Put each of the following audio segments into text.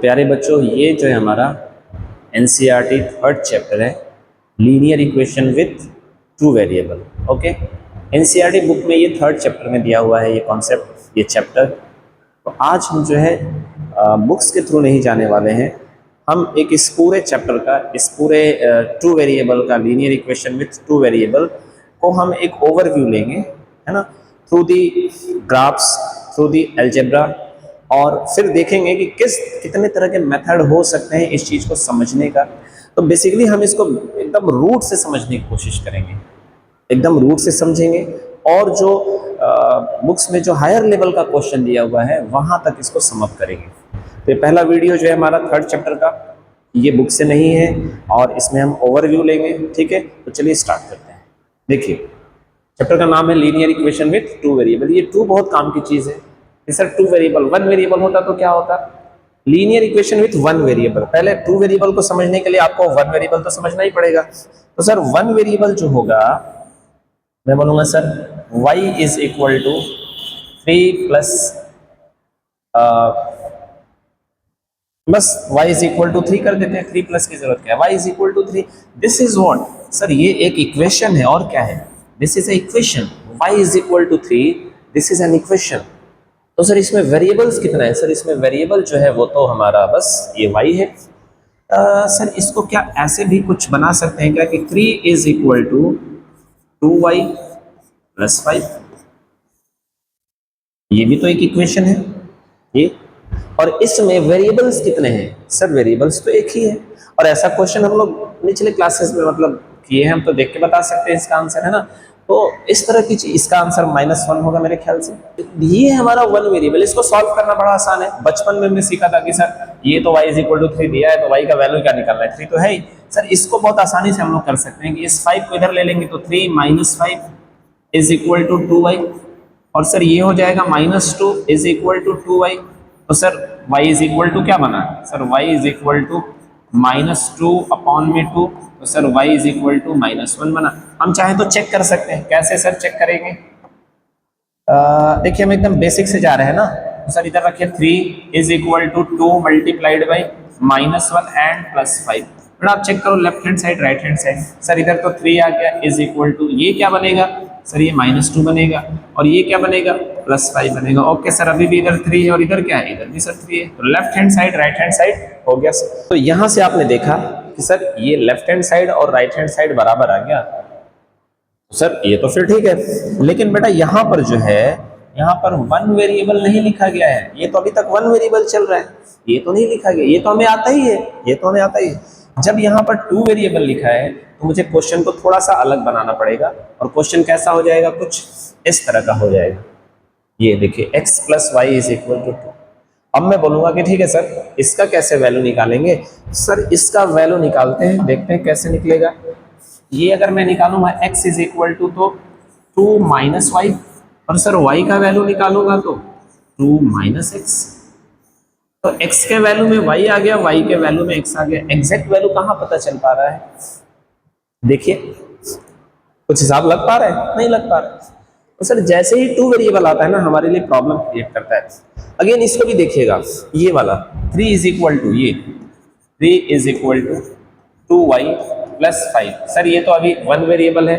प्यारे बच्चों, ये जो है हमारा एनसीईआरटी थर्ड चैप्टर है, linear equation with two variable. Okay, NCERT book में ये थर्ड चैप्टर में दिया हुआ है ये कॉन्सेप्ट, ये चैप्टर। तो आज हम जो है बुक्स के थ्रू नहीं जाने वाले हैं, हम एक इस पूरे चैप्टर का, इस पूरे टू वेरिएबल का, linear equation with two variable को हम एक ओवरव्यू लेंगे, है ना, through the graphs, through the algebra, और फिर देखेंगे कि कितने तरह के मेथड हो सकते हैं इस चीज़ को समझने का। तो बेसिकली हम इसको एकदम रूट से समझने की कोशिश करेंगे, एकदम रूट से समझेंगे, और जो बुक्स में जो हायर लेवल का क्वेश्चन दिया हुआ है वहाँ तक इसको समअप करेंगे। तो ये पहला वीडियो जो है हमारा थर्ड चैप्टर का, ये बुक से नहीं है और इसमें हम ओवरव्यू लेंगे। ठीक है, तो चलिए स्टार्ट करते हैं। देखिए, चैप्टर का नाम है linear equation with two variable. ये टू बहुत काम की चीज़ है। Sir two variable, one variable होता तो क्या होता? Linear equation with one variable. पहले टू वेरिएबल को समझने के लिए आपको वन वेरिएबल तो समझना ही पड़ेगा। तो सर वन वेरिएबल जो होगा, मैं बोलूंगा sir y is equal to 3 plus, बस y इज इक्वल टू 3 कर देते हैं, 3 प्लस की जरूरत क्या है, y is equal to 3। This is what sir, ये एक इक्वेशन है और क्या है, this is a equation. y is equal to 3, this is an equation. तो सर इसमें वेरिएबल्स कितना है? सर इसमें वेरिएबल जो है वो तो हमारा बस ये y है। सर इसको क्या ऐसे भी कुछ बना सकते हैं क्या कि 3 is equal to 2y plus 5, ये भी तो एक इक्वेशन है ये। और इसमें वेरिएबल्स कितने हैं? सर वेरिएबल्स तो एक ही है। और ऐसा क्वेश्चन हम लोग निचले क्लासेस में मतलब किए हैं, हम तो देख के बता सकते हैं इसका आंसर, है ना। तो इस तरह की चीज, इसका आंसर -1 होगा मेरे ख्याल से। ये हमारा वन वेरिएबल, इसको सॉल्व करना बड़ा आसान है। बचपन में हमने सीखा था कि सर ये तो y इज इक्वल टू 3 दिया है, तो y का वैल्यू क्या निकालना है, 3 तो है ही। सर इसको बहुत आसानी से हम लोग कर सकते हैं कि इस 5 को इधर ले लेंगे तो 3 - 5 इज इक्वल टू 2y, और सर ये हो जाएगा -2 इज इक्वल टू 2y। तो sir y is equal to क्या बना? Sir y is equal to -2 upon में 2, तो sir y is equal to -1 बना। हम चाहे तो चेक कर सकते हैं। कैसे सर चेक करेंगे? देखिए हम एकदम बेसिक से जा रहे हैं ना। तो सर इधर रखिए 3 is equal to 2 multiplied by -1 and +5। फिर आप चेक करो left hand side, right hand side. Sir इधर तो 3 आ गया, इज इक्वल टू, ये क्या बनेगा सर, ये -2 बनेगा, और ये क्या बनेगा, +5 बनेगा। ओके सर, अभी भी इधर 3 है और इधर क्या है, इधर भी सर 3 है। तो left hand side, right hand side हो गया सर। तो यहां से आपने देखा कि सर ये लेफ्ट हैंड साइड और राइट हैंड साइड बराबर आ गया। सर ये तो फिर ठीक है, लेकिन बेटा यहाँ पर जो है, यहाँ पर वन वेरिएबल नहीं लिखा गया है। ये तो अभी तक वन वेरिएबल चल रहा है, ये तो नहीं लिखा गया। ये तो हमें आता ही है, ये तो हमें आता ही है। जब यहाँ पर टू वेरिएबल लिखा है तो मुझे क्वेश्चन को थोड़ा सा अलग बनाना पड़ेगा, और क्वेश्चन कैसा हो जाएगा, कुछ इस तरह का हो जाएगा। ये देखिए x plus y is equal to 2। अब मैं बोलूंगा कि ठीक है सर इसका कैसे वैल्यू निकालेंगे। सर इसका वैल्यू निकालते हैं, देखते हैं कैसे निकलेगा। ये अगर मैं निकालूंगा x इज इक्वल टू तो 2 माइनस वाई, और सर y का वैल्यू निकालूंगा तो 2 माइनस एक्स। तो x के वैल्यू में y आ गया, y के वैल्यू में x आ गया। एग्जैक्ट वैल्यू कहाँ पता चल पा रहा है? देखिए कुछ हिसाब लग पा रहा है? नहीं लग पा रहा है। तो सर जैसे ही टू वेरिएबल आता है ना, हमारे लिए प्रॉब्लम क्रिएट करता है। अगेन इसको भी देखिएगा, ये वाला 3 इज इक्वल टू, ये 3 is equal to 2y plus 5। Sir ये तो अभी वन वेरिएबल है,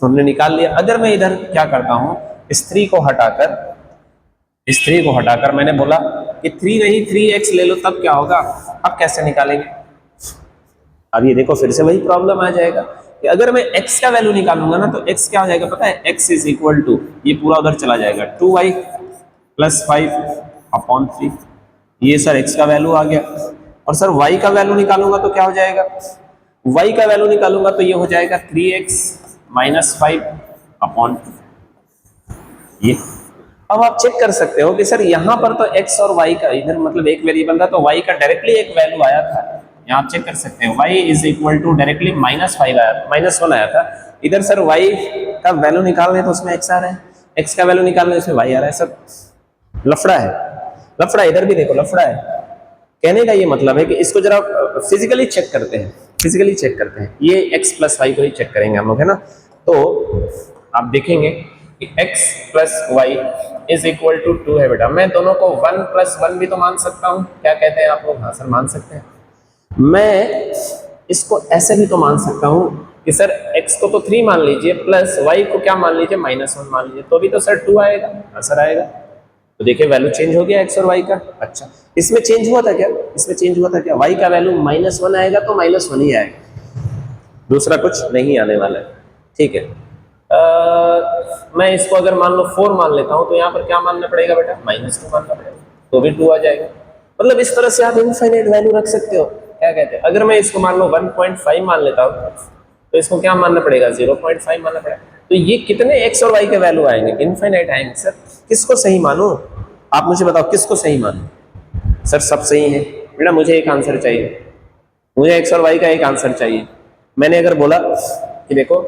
हमने निकाल लिया। अगर मैं इधर क्या करता हूँ, इस 3 को हटाकर मैंने बोला कि 3 नहीं 3x ले लो, तब क्या होगा? अब कैसे निकालेंगे? अब ये देखो फिर से वही प्रॉब्लम आ जाएगा कि अगर मैं x का वैल्यू निकालूंगा ना, तो x क्या हो जाएगा पता है? x इज इक्वल टू, ये पूरा उधर चला जाएगा, 2y प्लस 5 अपॉन 3। ये सर x का वैल्यू आ गया। और सर y का वैल्यू निकालूंगा तो क्या हो जाएगा? y का वैल्यू निकालूंगा तो ये हो जाएगा 3x माइनस 5 अपॉन 2। ये अब आप चेक कर सकते हो कि सर यहाँ पर तो x और y का, इधर मतलब एक वेरिएबल था तो y का डायरेक्टली एक वैल्यू आया था। यहाँ आप चेक कर सकते हैं, y is equal to directly -5 आया, -1 आया था। इधर सर y का वैल्यू निकालने तो उसमें x आ रहा है, x का वैल्यू निकालने उसमें y आ रहा है। सब लफड़ा है, लफड़ा। इधर भी देखो लफड़ा है। कहने का ये मतलब है कि इसको जरा फिजिकली चेक करते हैं, फिजिकली चेक करते हैं। ये x प्लस वाई को ही चेक करेंगे हम लोग, है ना। तो आप देखेंगे कि x plus y is equal to 2 है बेटा, मैं दोनों को 1 प्लस 1 भी तो मान सकता हूँ, क्या कहते हैं आप लोग? हाँ सर मान सकते हैं। मैं इसको ऐसे भी तो मान सकता हूँ कि सर x को तो 3 मान लीजिए प्लस y को क्या मान लीजिए -1 मान लीजिए, तो भी तो सर 2 आएगा। हाँ सर आएगा। तो देखिए वैल्यू चेंज हो गया x और y का। अच्छा इसमें चेंज हुआ था क्या? इसमें चेंज हुआ था क्या? y का वैल्यू -1 आएगा तो -1 ही आएगा, दूसरा कुछ नहीं आने वाला है। ठीक है, मैं इसको अगर मान लो 4 मान लेता हूँ तो यहाँ पर क्या मानना पड़ेगा बेटा? -2 मानना पड़ेगा, तो भी 2 आ जाएगा। मतलब इस तरह से आप इनफाइनाइट वैल्यू रख सकते हो। क्या कहते हैं? अगर मैं इसको मान लो 1.5 मान लेता हूँ तो इसको क्या मानना पड़ेगा? 0.5 मानना पड़ेगा। तो ये कितने x और y के वैल्यू आएंगे? इनफाइनाइट आएंगे। सर किसको सही मानो? आप मुझे बताओ किसको सही मानो? सर सब सही है बेटा, मुझे एक आंसर चाहिए, मुझे x और y का एक आंसर चाहिए। मैंने अगर बोला कि देखो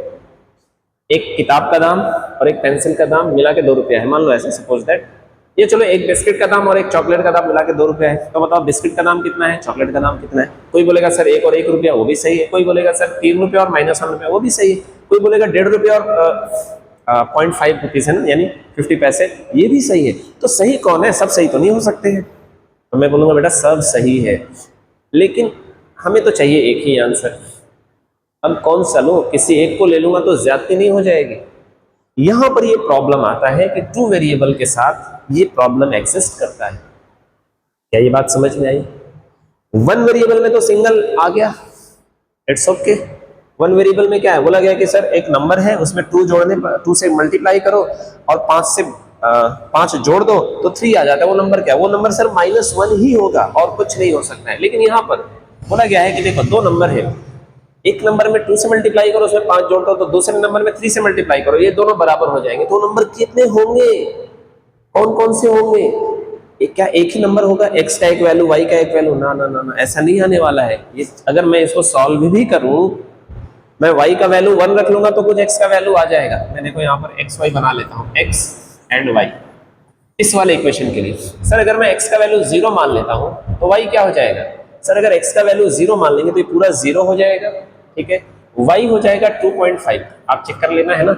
एक किताब का दाम और एक पेंसिल का दाम मिला के 2 रुपया है, मान लो ऐसे सपोज दैट, ये चलो एक बिस्किट का दाम और एक चॉकलेट का दाम मिला के 2 रुपया है, तो बताओ बिस्किट का दाम कितना है, चॉकलेट का दाम कितना है? कोई बोलेगा सर 1 और 1 रुपया, वो भी सही है। कोई बोलेगा सर 3 रुपया और -1 रुपया, वो भी सही है। कोई बोलेगा 1.5 रुपया और 0.5 रुपीज है ना, यानी 50 पैसे, ये भी सही है। तो सही कौन है? सब सही तो नहीं हो सकते हैं। तो मैं बोलूंगा बेटा सब सही है, लेकिन हमें तो चाहिए एक ही आंसर। अब कौन सा लो? किसी एक को ले लूंगा तो ज्यादती नहीं हो जाएगी? यहां पर ये प्रॉब्लम आता है कि 2 वेरिएबल के साथ ये प्रॉब्लम एग्जिस्ट करता है। क्या ये बात समझ में आई? 1 वेरिएबल में तो सिंगल आ गया, इट्स ओके। 1 वेरिएबल में क्या है? बोला गया कि सर एक नंबर है, उसमें 2 जोड़ने पर 2 से मल्टीप्लाई करो और 5 जोड़ दो तो 3 आ जाता है। वो नंबर क्या है? वो नंबर सर -1 ही होगा और कुछ नहीं हो सकता है। लेकिन यहाँ पर बोला गया है कि देखो 2 नंबर है, एक नंबर में 2 से मल्टीप्लाई करो, उसमें 5 जोड़ दो, तो दूसरे नंबर में 3 से मल्टीप्लाई करो, ये दोनों बराबर हो जाएंगे। तो नंबर कितने होंगे? कौन कौन से होंगे? क्या एक ही नंबर होगा? x का एक वैल्यू, y का एक वैल्यू? ना ना ना ना, ऐसा नहीं आने वाला है। ये अगर मैं इसको सॉल्व भी करूं, मैं y का वैल्यू 1 रख लूंगा तो कुछ x का वैल्यू आ जाएगा। मैं देखो यहाँ पर x y बना लेता हूँ, x एंड y इस वाले इक्वेशन के लिए। सर अगर मैं x का वैल्यू 0 मान लेता हूँ तो y क्या हो जाएगा? सर अगर x का वैल्यू 0 मान लेंगे तो ये पूरा 0 हो जाएगा, ठीक है। y हो जाएगा 2.5, आप चेक कर लेना है ना,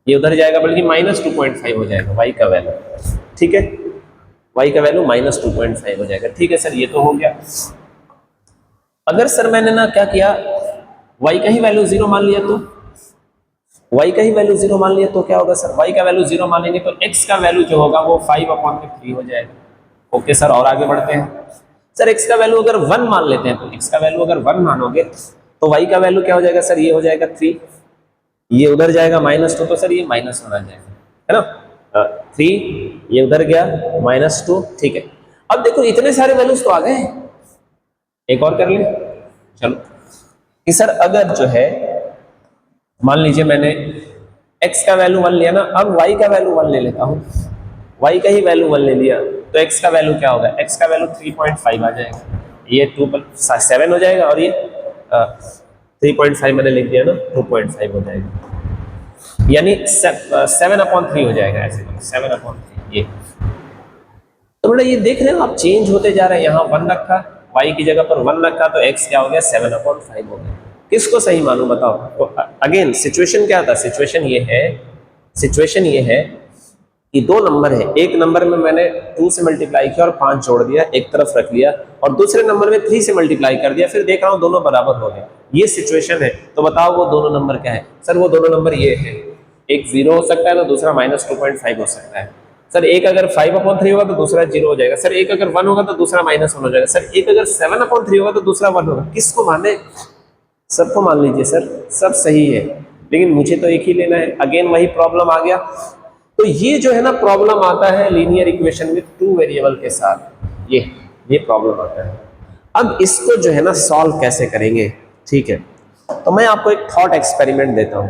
ये उधर जाएगा बल्कि -2.5 हो जाएगा y का वैल्यू, ठीक है। y का वैल्यू -2.5 हो जाएगा, ठीक है सर, ये तो हो गया। अगर सर मैंने ना क्या किया, y का ही वैल्यू 0 मान लिया, तो y का ही वैल्यू 0 मान लिया तो क्या होगा सर? y का वैल्यू 0 मान लेंगे तो x का वैल्यू जो होगा वो 5/3 हो जाएगा। ओके सर, और आगे बढ़ते हैं। सर x का वैल्यू अगर 1 मान लेते हैं, तो x का वैल्यू अगर 1 मानोगे तो y का वैल्यू क्या हो जाएगा सर? ये हो जाएगा 3, ये उधर जाएगा -2, तो सर ये -1 आ जाएगा, है ना। 3 ये उधर गया -2, ठीक है। अब देखो इतने सारे वैल्यूज तो आ गए, एक और कर ले चलो कि सर अगर जो है मान लीजिए मैंने x का वैल्यू 1 लिया ना, अब y का वैल्यू 1 ले लेता हूँ, y का ही वैल्यू 1 ले लिया तो x का वैल्यू क्या होगा? x का वैल्यू 3.5 आ जाएगा, ये 7 हो जाएगा और ये 3.5 मैंने लिख दिया ना, 2.5 हो जाएगा, यानी 7/3 हो जाएगा, ऐसे 7/3 ये। तो बेटा ये देख रहे हो आप, चेंज होते जा रहे हैं। यहाँ 1 रखा, y की जगह पर 1 रखा तो x क्या हो गया? 7/5 हो गया। किसको सही मालूम बताओ? तो अगेन सिचुएशन क्या था? सिचुएशन ये है कि 2 नंबर है, एक नंबर में मैंने 2 से मल्टीप्लाई किया और 5 जोड़ दिया, एक तरफ रख लिया, और दूसरे नंबर में 3 से मल्टीप्लाई कर दिया, फिर देख रहा हूं दोनों बराबर हो गए। ये सिचुएशन है। तो बताओ वो दोनों नंबर क्या है? सर वो दोनों नंबर ये है, एक 0 हो सकता है तो दूसरा -2.5 हो सकता है। सर एक अगर 5/3 होगा तो दूसरा 0 हो जाएगा। सर एक अगर 1 होगा तो दूसरा -1 हो जाएगा। सर एक अगर 7/3 होगा तो दूसरा 1 होगा। किसको माने? सबको मान लीजिए सर, सब सही है, लेकिन मुझे तो एक ही लेना है। अगेन वही प्रॉब्लम आ गया। तो ये जो है ना प्रॉब्लम आता है लीनियर इक्वेशन विद 2 वेरिएबल के साथ, ये प्रॉब्लम आता है। अब इसको जो है ना सॉल्व कैसे करेंगे? ठीक है, तो मैं आपको एक थॉट एक्सपेरिमेंट देता हूं।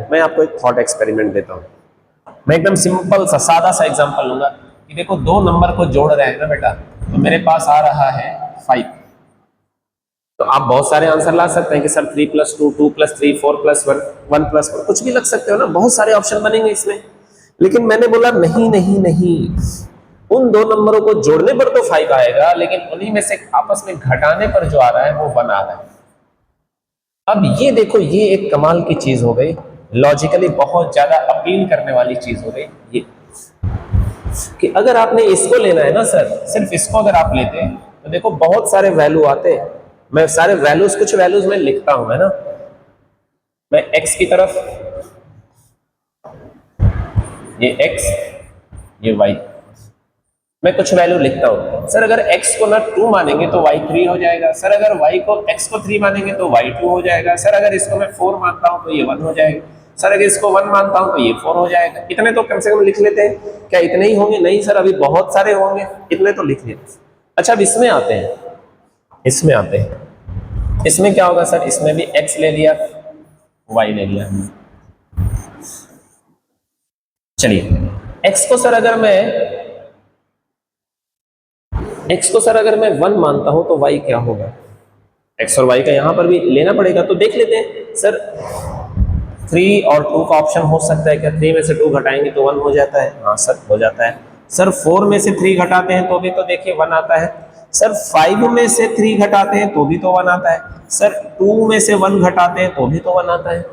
मैं एकदम सिंपल सा सादा सा एग्जांपल लूंगा कि देखो 2 नंबर को जोड़ रहे हैं ना बेटा, तो मेरे पास आ रहा है 5। तो आप बहुत सारे आंसर ला सकते हैं कि सर 3 + 2, 2 + 3, 4 + 1, 1 + 4, कुछ भी लग सकते हो ना, बहुत सारे ऑप्शन बनेंगे इसमें। लेकिन मैंने बोला नहीं नहीं नहीं, उन 2 नंबरों को जोड़ने पर तो 5 आएगा, लेकिन उन्हीं में से आपस में घटाने पर जो आ रहा है वो 1 आ रहा है। अब ये देखो, ये एक कमाल की चीज हो गई, लॉजिकली बहुत ज्यादा अपील करने वाली चीज हो गई। ये कि अगर आपने इसको लेना है ना सर, सिर्फ इसको अगर आप लेते हैं तो देखो बहुत सारे वैल्यू आते हैं। मैं सारे वैल्यूज, कुछ वैल्यूज मैं लिखता हूं, है ना, मैं x की तरफ, ये x, ये y, मैं कुछ वैल्यू लिखता हूं। सर अगर x को ना 2 मानेंगे तो y 3 हो जाएगा, सर अगर y को x को 3 मानेंगे तो y 2 हो जाएगा, सर अगर इसको मैं 4 मानता हूं तो ये 1 हो जाएगा, सर अगर इसको 1 मानता हूं तो ये 4 हो जाएगा। इतने तो कम से कम लिख लेते हैं। क्या इतने ही होंगे? नहीं सर, अभी बहुत सारे होंगे, इतने तो लिख लेते। अच्छा अब इसमें आते हैं, इसमें आते हैं, इसमें क्या होगा सर, इसमें भी x ले लिया, y ले लिया। चलिए x को सर अगर मैं 1 मानता हूं तो y क्या होगा, x और y का यहां पर भी लेना पड़ेगा, तो देख लेते हैं। सर 3 और 2 का ऑप्शन हो सकता है क्या? 3 में से 2 घटाएंगे तो 1 हो जाता है, हाँ सर हो जाता है। सर 4 में से 3 घटाते हैं तो भी तो देखिए 1 आता है। सर 5 में से 3 घटाते हैं तो भी तो 1 आता है। सर 2 में से 1 घटाते हैं तो भी तो 1 आता है।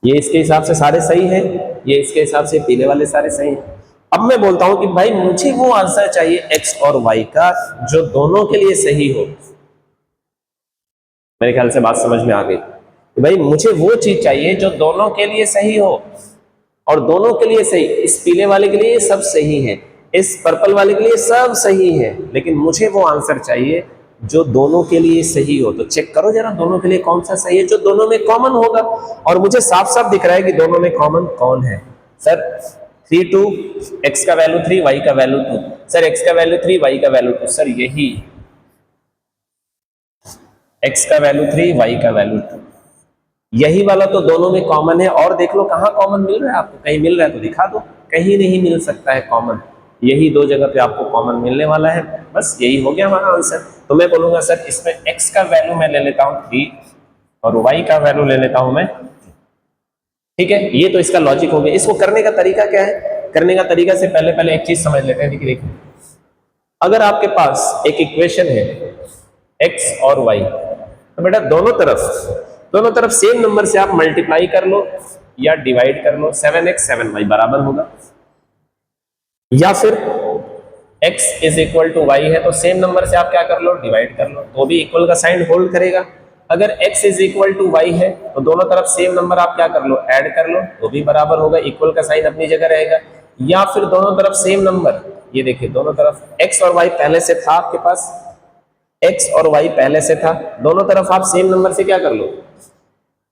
ये इसके हिसाब से सारे सही हैं, ये इसके हिसाब से पीले वाले सारे सही हैं। अब मैं बोलता हूं कि भाई मुझे वो आंसर चाहिए x और y का जो दोनों के लिए सही हो। मेरे ख्याल से बात समझ में आ गई कि भाई मुझे वो चीज चाहिए जो दोनों के लिए सही हो, और दोनों के लिए सही। इस पीले वाले के लिए सब सही है, इस पर्पल वाले के लिए सब सही है, लेकिन मुझे वो आंसर चाहिए जो दोनों के लिए सही हो। तो चेक करो जरा दोनों के लिए कौन सा सही है, जो दोनों में कॉमन होगा। और मुझे साफ साफ दिख रहा है कि दोनों में कॉमन कौन है। सर 3 2, x का वैल्यू 3, y का वैल्यू 2, सर x का वैल्यू 3, y का वैल्यू 2, सर यही x का वैल्यू 3, y का वैल्यू 2, यही वाला तो दोनों में कॉमन है। और देख लो कहां कॉमन मिल रहा है आपको, कहीं मिल रहा है तो दिखा दो। कहीं नहीं मिल सकता है कॉमन, यही 2 जगह पे आपको कॉमन मिलने वाला है, बस यही हो गया हमारा आंसर। तो मैं बोलूंगा सर इसमें x का वैल्यू मैं ले लेता हूं 3 और y का वैल्यू ले लेता हूं मैं, ठीक है। ये तो इसका लॉजिक हो गया। इसको करने का तरीका क्या है? करने का तरीका से पहले एक चीज समझ लेते हैं। देखिए अगर आपके पास एक इक्वेशन है x और y, तो बेटा दोनों तरफ सेम नंबर से आप मल्टीप्लाई कर लो या डिवाइड कर लो। 7x 7y बराबर होगा, या फिर x is equal to y है तो सेम नंबर से आप क्या कर लो, डिवाइड कर लो, तो भी इक्वल का साइन होल्ड करेगा। अगर x is equal to y है तो दोनों तरफ सेम नंबर आप क्या कर लो, ऐड कर लो, तो भी बराबर होगा, इक्वल का साइन अपनी जगह रहेगा। या फिर दोनों तरफ सेम नंबर, ये देखिए दोनों तरफ x और y पहले से था आपके पास, x और y पहले से था, दोनों तरफ आप सेम नंबर से क्या कर लो,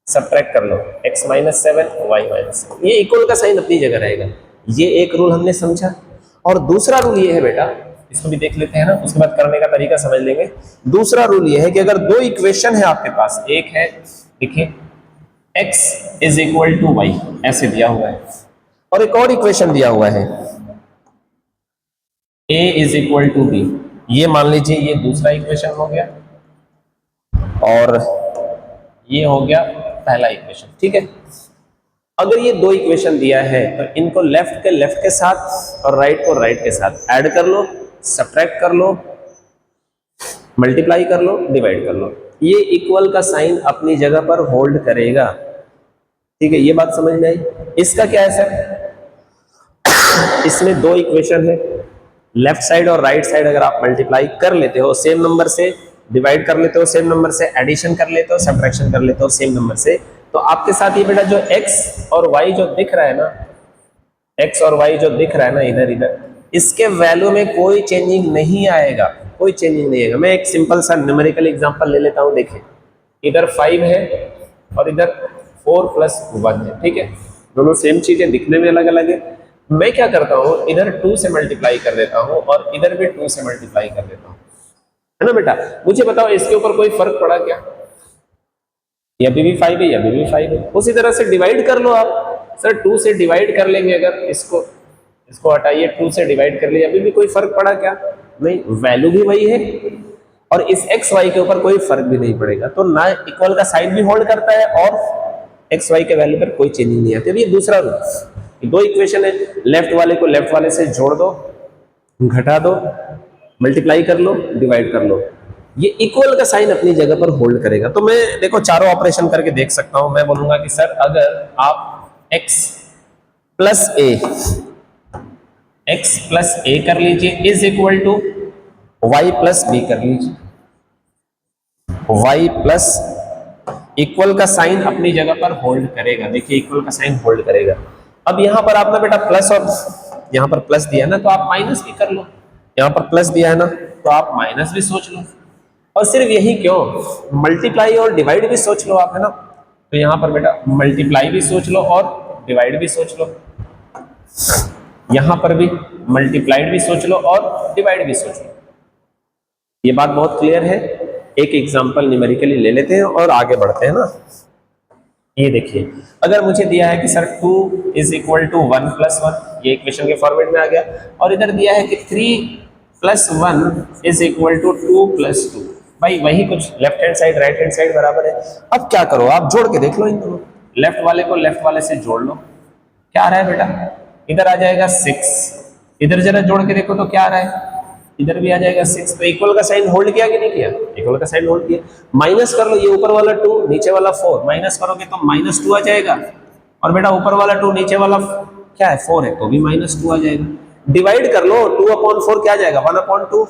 सब्ट्रैक्ट कर लो, x माइनस 7 y माइनस 7, ये इक्वल का साइन अपनी जगह रहेगा। ये एक रूल हमने समझा। और दूसरा रूल ये है बेटा, इसको भी देख लेते हैं ना, उसके बाद करने का तरीका समझ लेंगे। दूसरा रूल ये है कि अगर 2 इक्वेशन है आपके पास, एक है देखिए x is equal to y ऐसे दिया हुआ है, और एक और इक्वेशन दिया हुआ है a is equal to b, ये मान लीजिए ये दूसरा इक्वेशन हो गया और ये हो गया पहला इक्वेशन, ठीक है। अगर ये 2 इक्वेशन दिया है तो इनको लेफ्ट के साथ और राइट को राइट के साथ ऐड कर लो, सब्ट्रैक्ट कर लो, मल्टीप्लाई कर लो, डिवाइड कर लो, ये इक्वल का साइन अपनी जगह पर होल्ड करेगा, ठीक है। ये बात समझ में आई। इसका क्या है सर, इसमें 2 इक्वेशन है, लेफ्ट साइड और राइट साइड अगर आप मल्टीप्लाई कर लेते हो सेम नंबर से, डिवाइड कर लेते हो सेम नंबर से, एडिशन कर लेते हो, सब्ट्रैक्शन कर लेते हो सेम नंबर से, तो आपके साथ ये बेटा जो x और y जो दिख रहा है ना, x और y जो दिख रहा है ना इधर, इसके वैल्यू में कोई चेंजिंग नहीं आएगा, कोई चेंजिंग नहीं आएगा। मैं एक सिंपल सा न्यूमेरिकल एग्जांपल ले लेता हूं। देखिए इधर 5 है और इधर 4 प्लस 1 है, ठीक है, दोनों सेम चीजें, दिखने में अलग अलग है। मैं क्या करता हूं, इधर 2 से मल्टीप्लाई कर देता हूं और इधर भी 2 से मल्टीप्लाई कर देता हूं, है ना बेटा। मुझे बताओ इसके ऊपर कोई फर्क पड़ा क्या? ये अभी भी 5 है, ये अभी भी 5 है। उसी तरह से डिवाइड कर लो आप। सर 2 से डिवाइड कर लेंगे, अगर इसको हटाइए, 2 से डिवाइड कर लिए, अभी भी कोई फर्क पड़ा क्या? नहीं, वैल्यू भी वही है और इस एक्स वाई के ऊपर कोई फर्क भी नहीं पड़ेगा। तो ना इक्वल का साइन भी होल्ड करता है और एक्स वाई के वैल्यू पर कोई चेंजिंग नहीं आती। अब ये दूसरा रूल, 2 इक्वेशन है, लेफ्ट वाले को लेफ्ट वाले से जोड़ दो, घटा दो, मल्टीप्लाई कर लो, डिवाइड कर लो, ये इक्वल का साइन अपनी जगह पर होल्ड करेगा। तो मैं देखो चारों ऑपरेशन करके देख सकता हूं। मैं बोलूंगा कि सर अगर आप x plus a x plus a कर लीजिए is equal to y plus b कर लीजिए। वाई प्लस इक्वल का साइन अपनी जगह पर होल्ड करेगा, देखिए इक्वल का साइन होल्ड करेगा। अब यहां पर आपने बेटा प्लस और यहां पर प्लस दिया है ना, तो आप माइनस भी कर लो। यहां पर प्लस दिया है ना, तो आप माइनस भी सोच लो। और सिर्फ यही क्यों, मल्टीप्लाई और डिवाइड भी सोच लो आप, है ना। तो यहां पर बेटा मल्टीप्लाई भी सोच लो और डिवाइड भी सोच लो। यहां पर भी मल्टीप्लाइड भी सोच लो और डिवाइड भी सोच लो। ये बात बहुत क्लियर है। एक एग्जांपल न्यूमेरिकली ले लेते हैं और आगे बढ़ते हैं ना। ये देखिए, अगर मुझे दिया है कि sir 2 is equal to 1 plus 1, ये इक्वेशन के फॉर्मेट में आ गया, और इधर दिया है कि 3 plus 1 is equal to 2 plus 2। भाई वही कुछ, left hand side right hand side बराबर है। अब क्या करो, आप जोड़ के देख लो इन दोनों, लेफ्ट वाले को लेफ्ट वाले से जोड़ लो। क्या आ रहा है बेटा, इधर आ जाएगा 6, इधर जरा जोड़ के देखो तो क्या आ रहा है, इधर भी आ जाएगा 6। तो इक्वल का साइन होल्ड किया कि नहीं किया, इक्वल का साइन होल्ड किया। माइनस कर लो, ये ऊपर वाला 2 नीचे वाला 4, माइनस करोगे तो -2 आ जाएगा। और बेटा ऊपर वाला 2 नीचे वाला क्या है 4 है, तो भी -2 आ जाएगा। डिवाइड कर लो, 2/4 क्या आ जाएगा 1/2,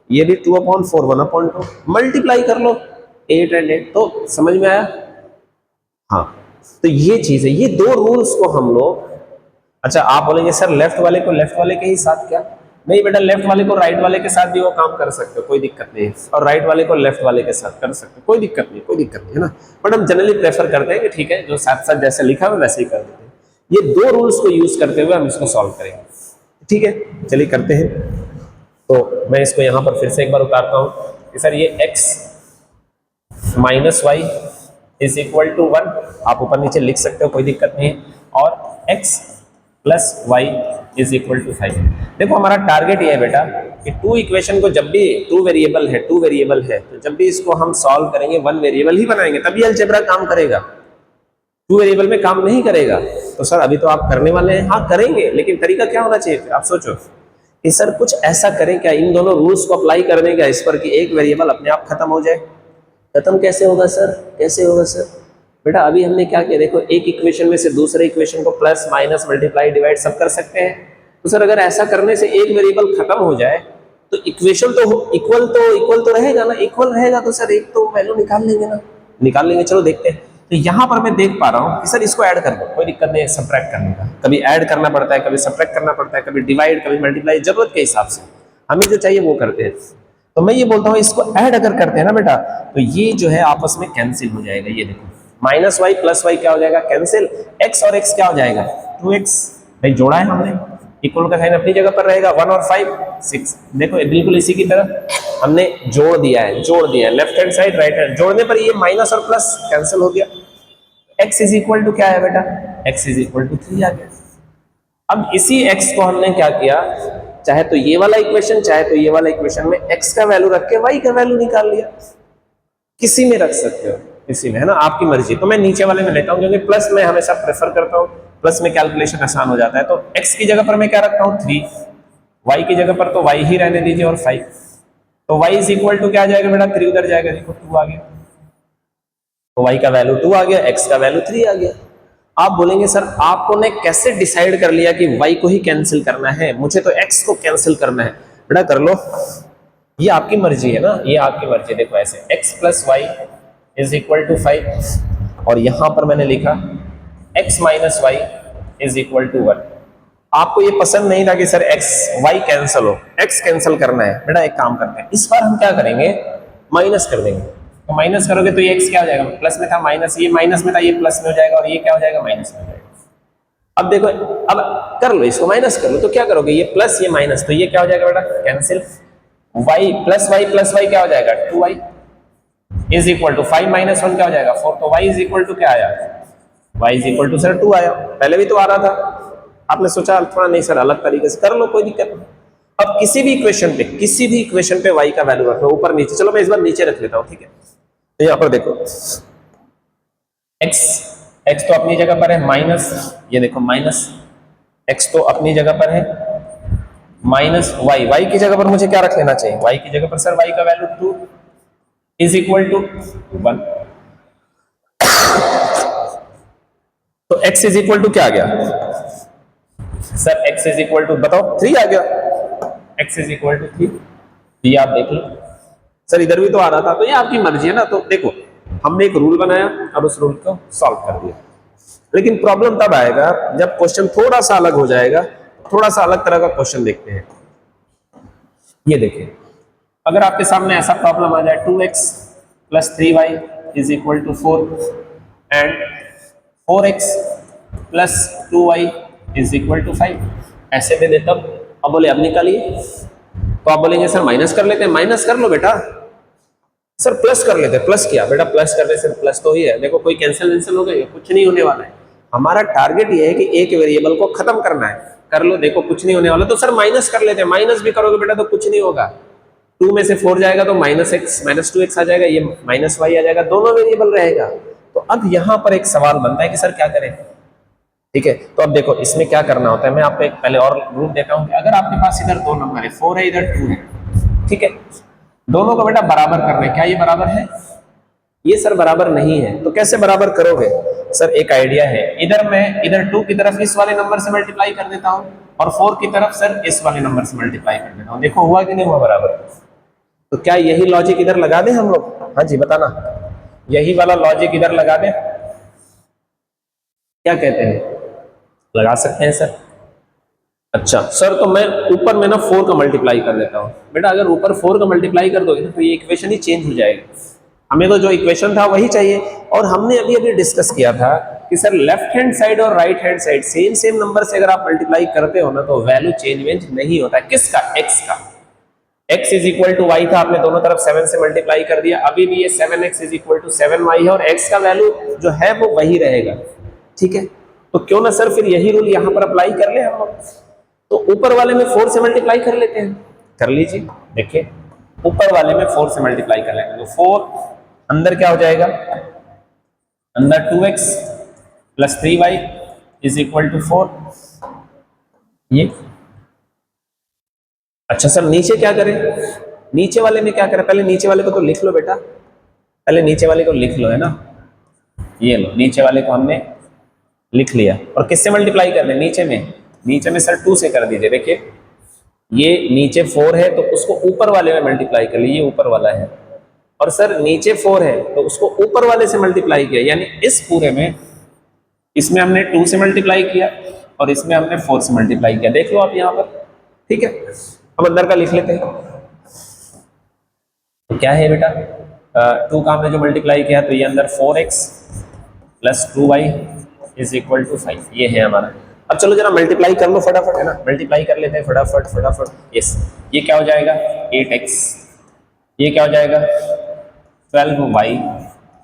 ये भी 2/4 1/2। मल्टीप्लाई कर लो 8 और 8, तो समझ में आया। हाँ, तो ये चीज है, ये दो रूल्स को हम लोग। अच्छा आप बोलेंगे सर लेफ्ट वाले को लेफ्ट वाले के ही साथ क्या, नहीं बेटा, लेफ्ट वाले को राइट वाले के साथ भी वो काम कर सकते हो, कोई दिक्कत नहीं है। और राइट वाले को लेफ्ट वाले के साथ कर सकते हो, कोई दिक्कत नहीं, कोई दिक्कत नहीं है ना। बट हम जनरली प्रेफर करते हैं कि ठीक है, जो साथ साथ जैसे लिखा हुआ वैसे ही कर देते हैं। ये दो रूल्स को यूज करते हुए हम इसको सॉल्व करेंगे, ठीक है। चलिए करते हैं। तो मैं इसको यहाँ पर फिर से एक बार उतारता हूँ कि सर ये x minus y is equal to 1, आप ऊपर नीचे लिख सकते हो, कोई दिक्कत नहीं है। और x plus y is equal to 5। देखो हमारा टारगेट ये है बेटा कि 2 इक्वेशन को जब भी 2 वेरिएबल है, 2 वेरिएबल है, तो जब भी इसको हम सॉल्व करेंगे 1 वेरिएबल ही बनाएंगे, तभी अलजेब्रा काम करेगा, 2 वेरिएबल में काम नहीं करेगा। तो सर अभी तो आप करने वाले हैं, हाँ करेंगे, लेकिन तरीका क्या होना चाहिए फिर आप सोचो कि सर कुछ ऐसा करें क्या, इन दोनों रूल्स को अप्लाई करने का इस पर कि एक वेरिएबल अपने आप खत्म हो जाए। खत्म कैसे होगा सर, कैसे होगा सर, बेटा अभी हमने क्या किया, देखो एक इक्वेशन में से दूसरे इक्वेशन को प्लस माइनस मल्टीप्लाई डिवाइड सब कर सकते हैं। तो सर अगर ऐसा करने से एक वेरिएबल खत्म हो जाए तो इक्वेशन तो इक्वल तो रहेगा ना, इक्वल रहेगा तो सर एक तो वैल्यू निकाल लेंगे ना, निकाल लेंगे। चलो देखते हैं। तो यहाँ पर मैं देख पा रहा हूँ कि सर इसको ऐड कर दो, कोई दिक्कत नहीं है सब्ट्रैक्ट करने का, कभी ऐड करना पड़ता है, कभी सब्ट्रैक्ट करना पड़ता है, कभी डिवाइड, कभी मल्टीप्लाई, जरूरत के हिसाब से हमें जो चाहिए वो करते हैं। तो मैं ये बोलता हूँ इसको ऐड अगर करते हैं ना बेटा, तो ये जो है आपस में कैंसिल हो जाएगा। ये देखो माइनस वाई प्लस वाई क्या हो जाएगा, कैंसिल। एक्स और एक्स क्या हो जाएगा 2x, भाई जोड़ा है हमने, इक्वल का साइन अपनी जगह पर रहेगा, 1 और 5 6। देखो बिल्कुल इसी की तरह हमने जोड़ दिया है, left hand side right hand, जोड़ने पर ये माइनस और प्लस कैंसिल हो गया। x इज इक्वल टू क्या है बेटा, x इज इक्वल टू 3 आ गया। अब इसी x को हमने क्या किया, चाहे तो ये वाला इक्वेशन चाहे तो ये वाला इक्वेशन में x का वैल्यू रख के y का वैल्यू निकाल लिया। किसी में रख सकते हो, इसी में, है ना, आपकी मर्जी। तो मैं नीचे वाले में लेता हूं क्योंकि प्लस में हमेशा प्रेफर करता हूं, प्लस में कैलकुलेशन आसान हो जाता है। तो x की जगह पर मैं क्या रखता हूं 3, y की जगह पर तो y ही रहने दीजिए और 5। तो y इज इक्वल टू क्या आ जाएगा बेटा, 3 उधर जाएगा, देखो 2 आ गया। तो y का वैल्यू 2 आ गया, x का वैल्यू 3 आ गया। आप बोलेंगे सर आपको ने कैसे डिसाइड कर लिया कि y को ही कैंसिल करना है, मुझे तो x को कैंसिल करना है। बेटा कर लो, ये आपकी मर्जी है ना, ये आपकी मर्जी है। देखो ऐसे x plus y is equal to 5, और यहां पर मैंने लिखा x minus y is equal to 1। आपको ये पसंद नहीं था कि सर x y कैंसिल हो, x कैंसिल करना है। बेटा एक काम करते हैं, इस बार हम क्या करेंगे, माइनस कर देंगे। तो माइनस करोगे तो ये x क्या हो जाएगा, प्लस में था माइनस, ये माइनस में था ये प्लस में हो जाएगा, और ये क्या हो जाएगा माइनस में हो जाएगा। अब देखो, अब कर लो इसको, माइनस कर लो, तो क्या करोगे, ये प्लस ये माइनस, तो ये क्या हो जाएगा बेटा कैंसिल। y प्लस वाई क्या हो जाएगा 2y is equal to 5 minus 1 क्या हो जाएगा 4। तो y इज इक्वल टू क्या आया, y is equal to sir 2 आया, पहले भी तो आ रहा था। आपने सोचा थोड़ा नहीं सर अलग तरीके से कर लो, कोई दिक्कत नहीं। अब किसी भी इक्वेशन पे y का वैल्यू रखो ऊपर नीचे। चलो मैं इस बार नीचे रख लेता हूं, ठीक है। तो यहाँ पर देखो x तो अपनी जगह पर है माइनस, ये देखो माइनस x तो अपनी जगह पर है, माइनस y की जगह पर मुझे क्या रख लेना चाहिए, y की जगह पर सर y का वैल्यू 2 इज इक्वल टू 1। तो x इज इक्वल टू क्या आ गया sir x is equal to, बताओ 3 आ गया, x इज इक्वल टू 3, ये आप देख लो। सर इधर भी तो आ रहा था, तो ये आपकी मर्जी है ना। तो देखो हमने एक रूल बनाया और उस रूल को सॉल्व कर दिया, लेकिन प्रॉब्लम तब आएगा जब क्वेश्चन थोड़ा सा अलग हो जाएगा। थोड़ा सा अलग तरह का क्वेश्चन देखते हैं। ये देखिए, अगर आपके सामने ऐसा प्रॉब्लम आ जाए 2x plus 3y is equal to 4 and 4x plus 2y is equal to 5, ऐसे दे दे तब। अब बोले अब निकालिए, तो आप बोलेंगे सर माइनस कर लेते हैं। माइनस कर लो बेटा। सर प्लस कर लेते हैं। प्लस किया बेटा, प्लस करने से प्लस तो ही है। देखो कोई कैंसिल हो गई, कुछ नहीं होने वाला है। हमारा टारगेट ये है कि एक वेरिएबल को खत्म करना है। कर लो, देखो कुछ नहीं होने वाला, तो सर माइनस कर लेते हैं। माइनस भी करोगे बेटा तो कुछ नहीं होगा। 2 में से 4 जाएगा तो -x माइनस 2x आ जाएगा, ये -y आ जाएगा, दोनों वेरिएबल रहेगा। तो अब यहां पर एक सवाल बनता है कि सर क्या करें। ठीक है, तो अब देखो इसमें क्या करना होता है। मैं आपको एक पहले और रूल देता हूं कि अगर आपके पास इधर 2 नंबर है, 4 है, इधर 2 है, ठीक है, दोनों को बेटा बराबर करना है। क्या ये बराबर है? ये सर बराबर नहीं है। तो कैसे बराबर करोगे? सर एक आइडिया है, इधर मैं इधर 2 की तरफ इस वाले नंबर से मल्टीप्लाई कर देता हूं और 4 की तरफ सर इस वाले नंबर से मल्टीप्लाई कर देता हूं। देखो हुआ कि नहीं हुआ बराबर? तो क्या यही लॉजिक इधर लगा दें हम लोग? हाँ जी बताना, यही वाला लॉजिक इधर लगा दें? क्या कहते हैं, लगा सकते हैं सर? अच्छा सर, तो मैं ऊपर में ना 4 का मल्टीप्लाई कर देता हूँ। बेटा अगर ऊपर 4 का मल्टीप्लाई कर दोगे तो ये इक्वेशन ही चेंज हो जाएगी। हमें तो जो इक्वेशन था वही चाहिए। और हमने अभी अभी डिस्कस किया था कि सर लेफ्ट हैंड साइड और right hand side same number से अगर आप मल्टीप्लाई करते हो ना तो वैल्यू चेंज नहीं होता। किसका? x का। x is equal to y था, आपने दोनों तरफ 7 से मल्टीप्लाई कर दिया। अभी भी ये 7x is equal to 7y है और x का वैल्यू जो है वो वही रहेगा। ठीक है, तो क्यों ना सर फिर यही रूल यहां पर अप्लाई कर ले हम लोग। तो ऊपर वाले में 4 से मल्टीप्लाई कर लेते हैं। कर लीजिए, देखिए ऊपर वाले में 4 से मल्टीप्लाई कर लेंगे तो 4 अंदर क्या हो जाएगा, अंदर 2x plus 3y is equal to 4। ये अच्छा सर नीचे क्या करें? नीचे वाले में क्या करें? पहले नीचे वाले को तो लिख लो बेटा, पहले नीचे वाले को लिख लो, है ना। ये लो, नीचे वाले को हमने लिख लिया और किससे मल्टीप्लाई कर रहे? नीचे में। नीचे में सर 2 से कर दीजिए। देखिए ये नीचे 4 है तो उसको ऊपर वाले में मल्टीप्लाई कर लीजिए, ये ऊपर वाला है। और सर नीचे 4 है तो उसको ऊपर वाले से मल्टीप्लाई किया, यानी इस पूरे में इसमें हमने 2 से मल्टीप्लाई किया और इसमें हमने 4 से मल्टीप्लाई किया। देख लो आप यहाँ पर। ठीक है, हम अंदर का लिख लेते हैं। तो क्या है बेटा, 2 का हमने जो मल्टीप्लाई किया तो ये अंदर 4x plus 2y is equal to 5, ये है हमारा। अब चलो जरा मल्टीप्लाई कर लो फटाफट, है ना। मल्टीप्लाई कर लेते हैं फटाफट फटाफट। यस, ये क्या हो जाएगा 8x, ये क्या हो जाएगा 12y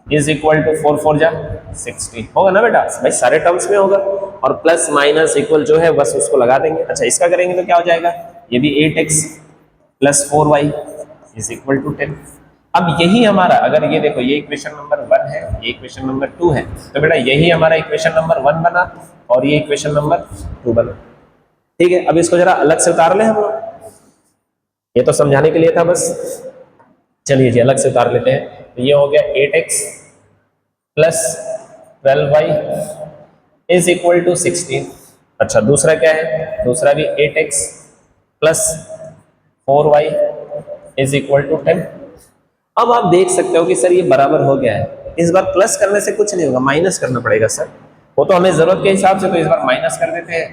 इज इक्वल टू 4 4 जा 60 होगा ना बेटा। भाई सारे टर्म्स में होगा और प्लस माइनस इक्वल जो है बस उसको लगा देंगे। अच्छा इसका करेंगे तो क्या हो जाएगा, ये भी 8x plus 4y is equal to 10। अब यही हमारा, अगर ये देखो ये इक्वेशन नंबर 1 है, ये इक्वेशन नंबर 2 है, तो बेटा यही हमारा इक्वेशन नंबर 1 बना और ये इक्वेशन नंबर 2 बना। ठीक है, अब इसको जरा अलग से उतार लें हम लोग, ये तो समझाने के लिए था बस। चलिए जी अलग से उतार लेते हैं। तो ये हो गया 8x plus 12y is equal to 16। अच्छा दूसरा क्या है, दूसरा भी 8x plus 4y is equal to 10। अब आप देख सकते हो कि सर ये बराबर हो गया है। इस बार प्लस करने से कुछ नहीं होगा, माइनस करना पड़ेगा सर। वो तो हमें जरूरत के हिसाब से, तो इस बार माइनस कर देते हैं।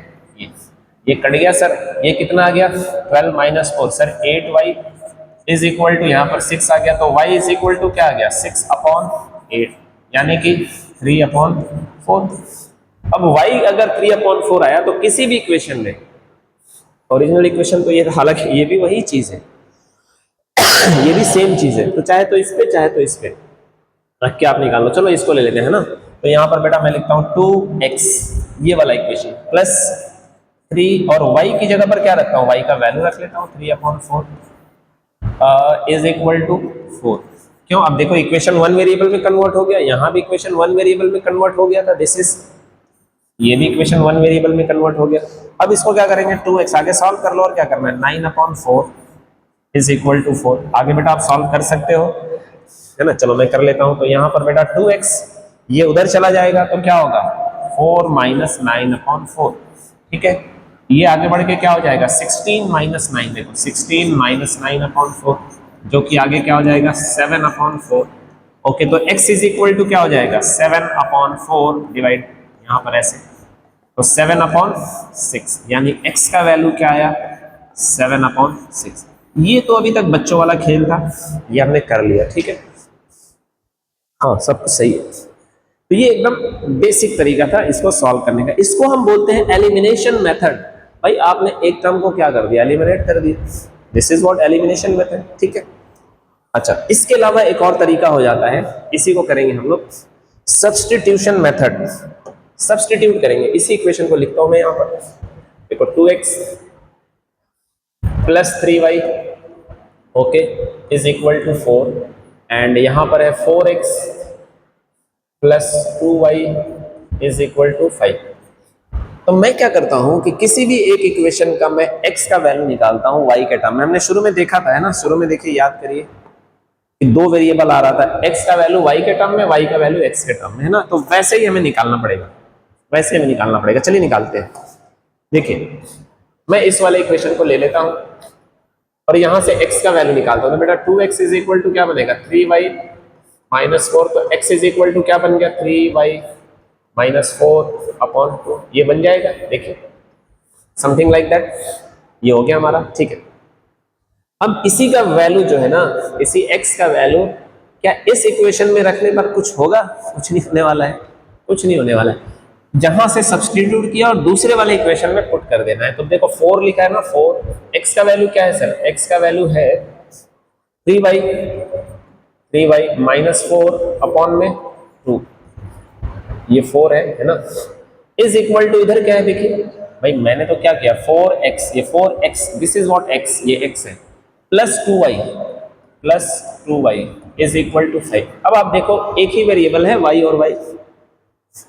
ये कट गया सर, ये कितना आ गया 12 minus 4 sir 8y is equal to, यहाँ पर 6 आ गया तो y इज इक्वल टू क्या आ गया 6/8, यानी कि 3/4। अब y अगर 3/4 आया तो किसी भी इक्वेशन में, ओरिजिनल इक्वेशन तो ये, हालांकि ये भी वही चीज है, ये भी सेम चीज है, तो चाहे तो इस पे चाहे तो इस पे रख के आप निकाल लो। चलो इसको ले लेते हैं ना। तो यहाँ पर बेटा मैं लिखता हूँ 2x ये वाला इक्वेशन प्लस 3 और y की जगह पर क्या रखता हूँ, y का वैल्यू रख लेता हूँ 3/4 इज इक्वल टू 4। क्यों, अब देखो इक्वेशन 1 वेरिएबल में कन्वर्ट हो गया, यहाँ भी इक्वेशन 1 वेरिएबल में कन्वर्ट हो गया था। दिस इज, ये भी इक्वेशन 1 वेरिएबल में कन्वर्ट हो गया। अब इसको क्या करेंगे 2x आगे सॉल्व कर लो और क्या करना है 9/4 इज इक्वल टू 4। आगे बेटा आप सॉल्व कर सकते हो, है ना। चलो मैं कर लेता हूं। तो यहाँ पर बेटा 2x ये उधर चला जाएगा तो क्या होगा 4 माइनस 9/4। ठीक है, ये आगे बढ़ के क्या हो जाएगा 16 माइनस 9, देखो 16 माइनस 9 अपॉन 4, जो कि आगे क्या हो जाएगा 7 अपॉन 4। ओके, तो x इज इक्वल टू क्या हो जाएगा 7 अपॉन 4 डिवाइड यहाँ पर ऐसे, तो 7 अपॉन 6, यानी x का वैल्यू क्या आया 7 अपॉन 6। ये तो अभी तक बच्चों वाला खेल था, ये हमने कर लिया, ठीक है। हाँ, सब कुछ सही है। तो ये एकदम बेसिक तरीका था इसको सॉल्व करने का, इसको हम बोलते हैं एलिमिनेशन मेथड। भाई आपने एक टर्म को क्या कर दिया, एलिमिनेट कर दिया, this is what elimination method, ठीक है। अच्छा, इसके अलावा एक और तरीका हो जाता है, इसी को करेंगे हम लोग सब्स्टिट्यूशन मेथड। सब्स्टिट्यूट करेंगे, इसी इक्वेशन को लिखता हूं मैं यहां पर, देखो 2x plus 3y okay is equal to 4, and यहां पर है 4x plus 2y is equal to 5। तो मैं क्या करता हूं कि किसी भी एक इक्वेशन का मैं x का वैल्यू निकालता हूं y के टर्म में। हमने शुरू में देखा था, है ना, शुरू में देखिए, याद करिए कि दो वेरिएबल आ रहा था, x का वैल्यू y के टर्म में, y का वैल्यू x के टर्म में, है ना। तो वैसे ही हमें निकालना पड़ेगा, वैसे हमें निकालना पड़ेगा। चलिए निकालते हैं। देखिए मैं इस वाले इक्वेशन को ले लेता हूं और यहां से x का वैल्यू निकालता हूं। तो बेटा 2x इज इक्वल टू क्या बनेगा 3y माइनस 4, तो x इज इक्वल टू क्या बन गया 3y माइनस 4 अपॉन 2, ये बन जाएगा। देखिए समथिंग लाइक दैट, ये हो गया हमारा, ठीक है। अब इसी का वैल्यू जो है ना, इसी x का वैल्यू क्या इस इक्वेशन में रखने पर कुछ होगा? कुछ नहीं होने वाला है, कुछ नहीं होने वाला है। जहां से सब्स्टिट्यूट किया और दूसरे वाले इक्वेशन में पुट कर देना है। तो देखो 4 लिखा है ना, 4, x का वैल्यू क्या है सर, x का वैल्यू है 3y माइनस 4 अपॉन में 2, ये 4 है ना, इज इक्वल टू इधर क्या है देखिए भाई, मैंने तो क्या किया 4x, ये 4x, this is what x, ये x है, plus 2y is equal to 5। अब आप देखो एक ही वेरिएबल है y और y,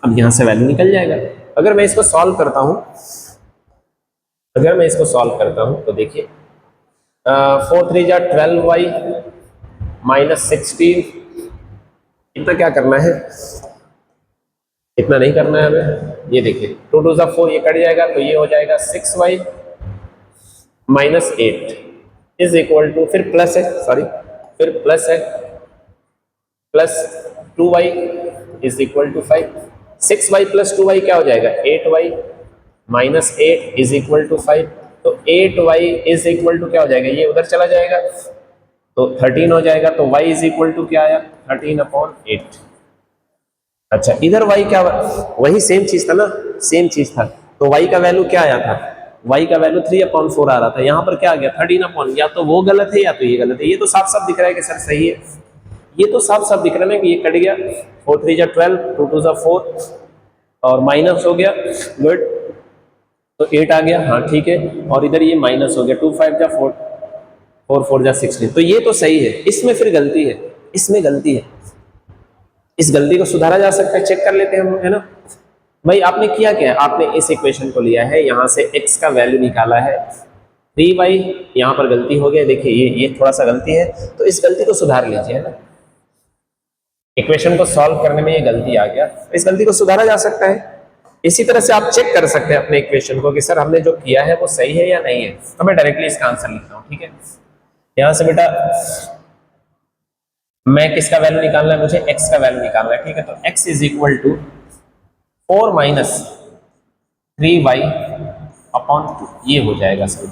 अब यहां से वैल्यू निकल जाएगा। अगर मैं इसको सॉल्व करता हूं, तो देखिए 4 3 जा 12y माइनस 16, इतना क्या करना है, इतना नहीं करना है हमें। ये देखिए 2 2 जा 4, ये कट जाएगा, तो ये हो जाएगा 6y minus 8 is equal to, फिर प्लस है, सॉरी, फिर प्लस है, plus 2y is equal to 5। 6y plus 2y क्या हो जाएगा 8y minus 8 is equal to 5। तो 8y इज इक्वल टू क्या हो जाएगा, ये उधर चला जाएगा तो 13 हो जाएगा। तो y इज इक्वल टू क्या आया 13 अपॉन 8। अच्छा, इधर y क्या, वही सेम चीज था ना, सेम चीज था। तो y का वैल्यू क्या आया था, y का वैल्यू 3 अपॉन 4 आ रहा था, यहाँ पर क्या आ गया 13 अपॉन, या तो वो गलत है या तो ये गलत है। ये तो साफ साफ दिख रहा है कि सर सही है, ये तो साफ साफ दिख रहा है कि ये कट गया, 4 3 जा 12, 2 2 जा 4 और माइनस हो गया, गुड, तो 8 आ गया, हाँ ठीक है, और इधर ये माइनस हो गया, 2 5 जा 4, 4 4 जा 16। तो ये तो सही है, इसमें फिर गलती है, इसमें गलती है, इस गलती को सुधारा जा सकता है, चेक कर लेते हैं हम, है ना। भाई आपने किया क्या, आपने इस इक्वेशन को लिया है, यहाँ से x का वैल्यू निकाला है 3y, यहाँ पर गलती हो गया, देखिए ये थोड़ा सा गलती है, तो इस गलती को सुधार लीजिए, है ना। इक्वेशन को सॉल्व करने में ये गलती आ गया, तो इस गलती को सुधारा जा सकता है। इसी तरह से आप चेक कर सकते हैं अपने इक्वेशन को कि सर हमने जो किया है वो सही है या नहीं है। तो मैं डायरेक्टली इसका आंसर लिखता हूँ, ठीक है। यहां से बेटा मैं किसका वैल्यू निकालना है, मुझे x का वैल्यू निकालना है, ठीक है। तो x is equal to 4 minus 3y upon 2, ये हो जाएगा सर,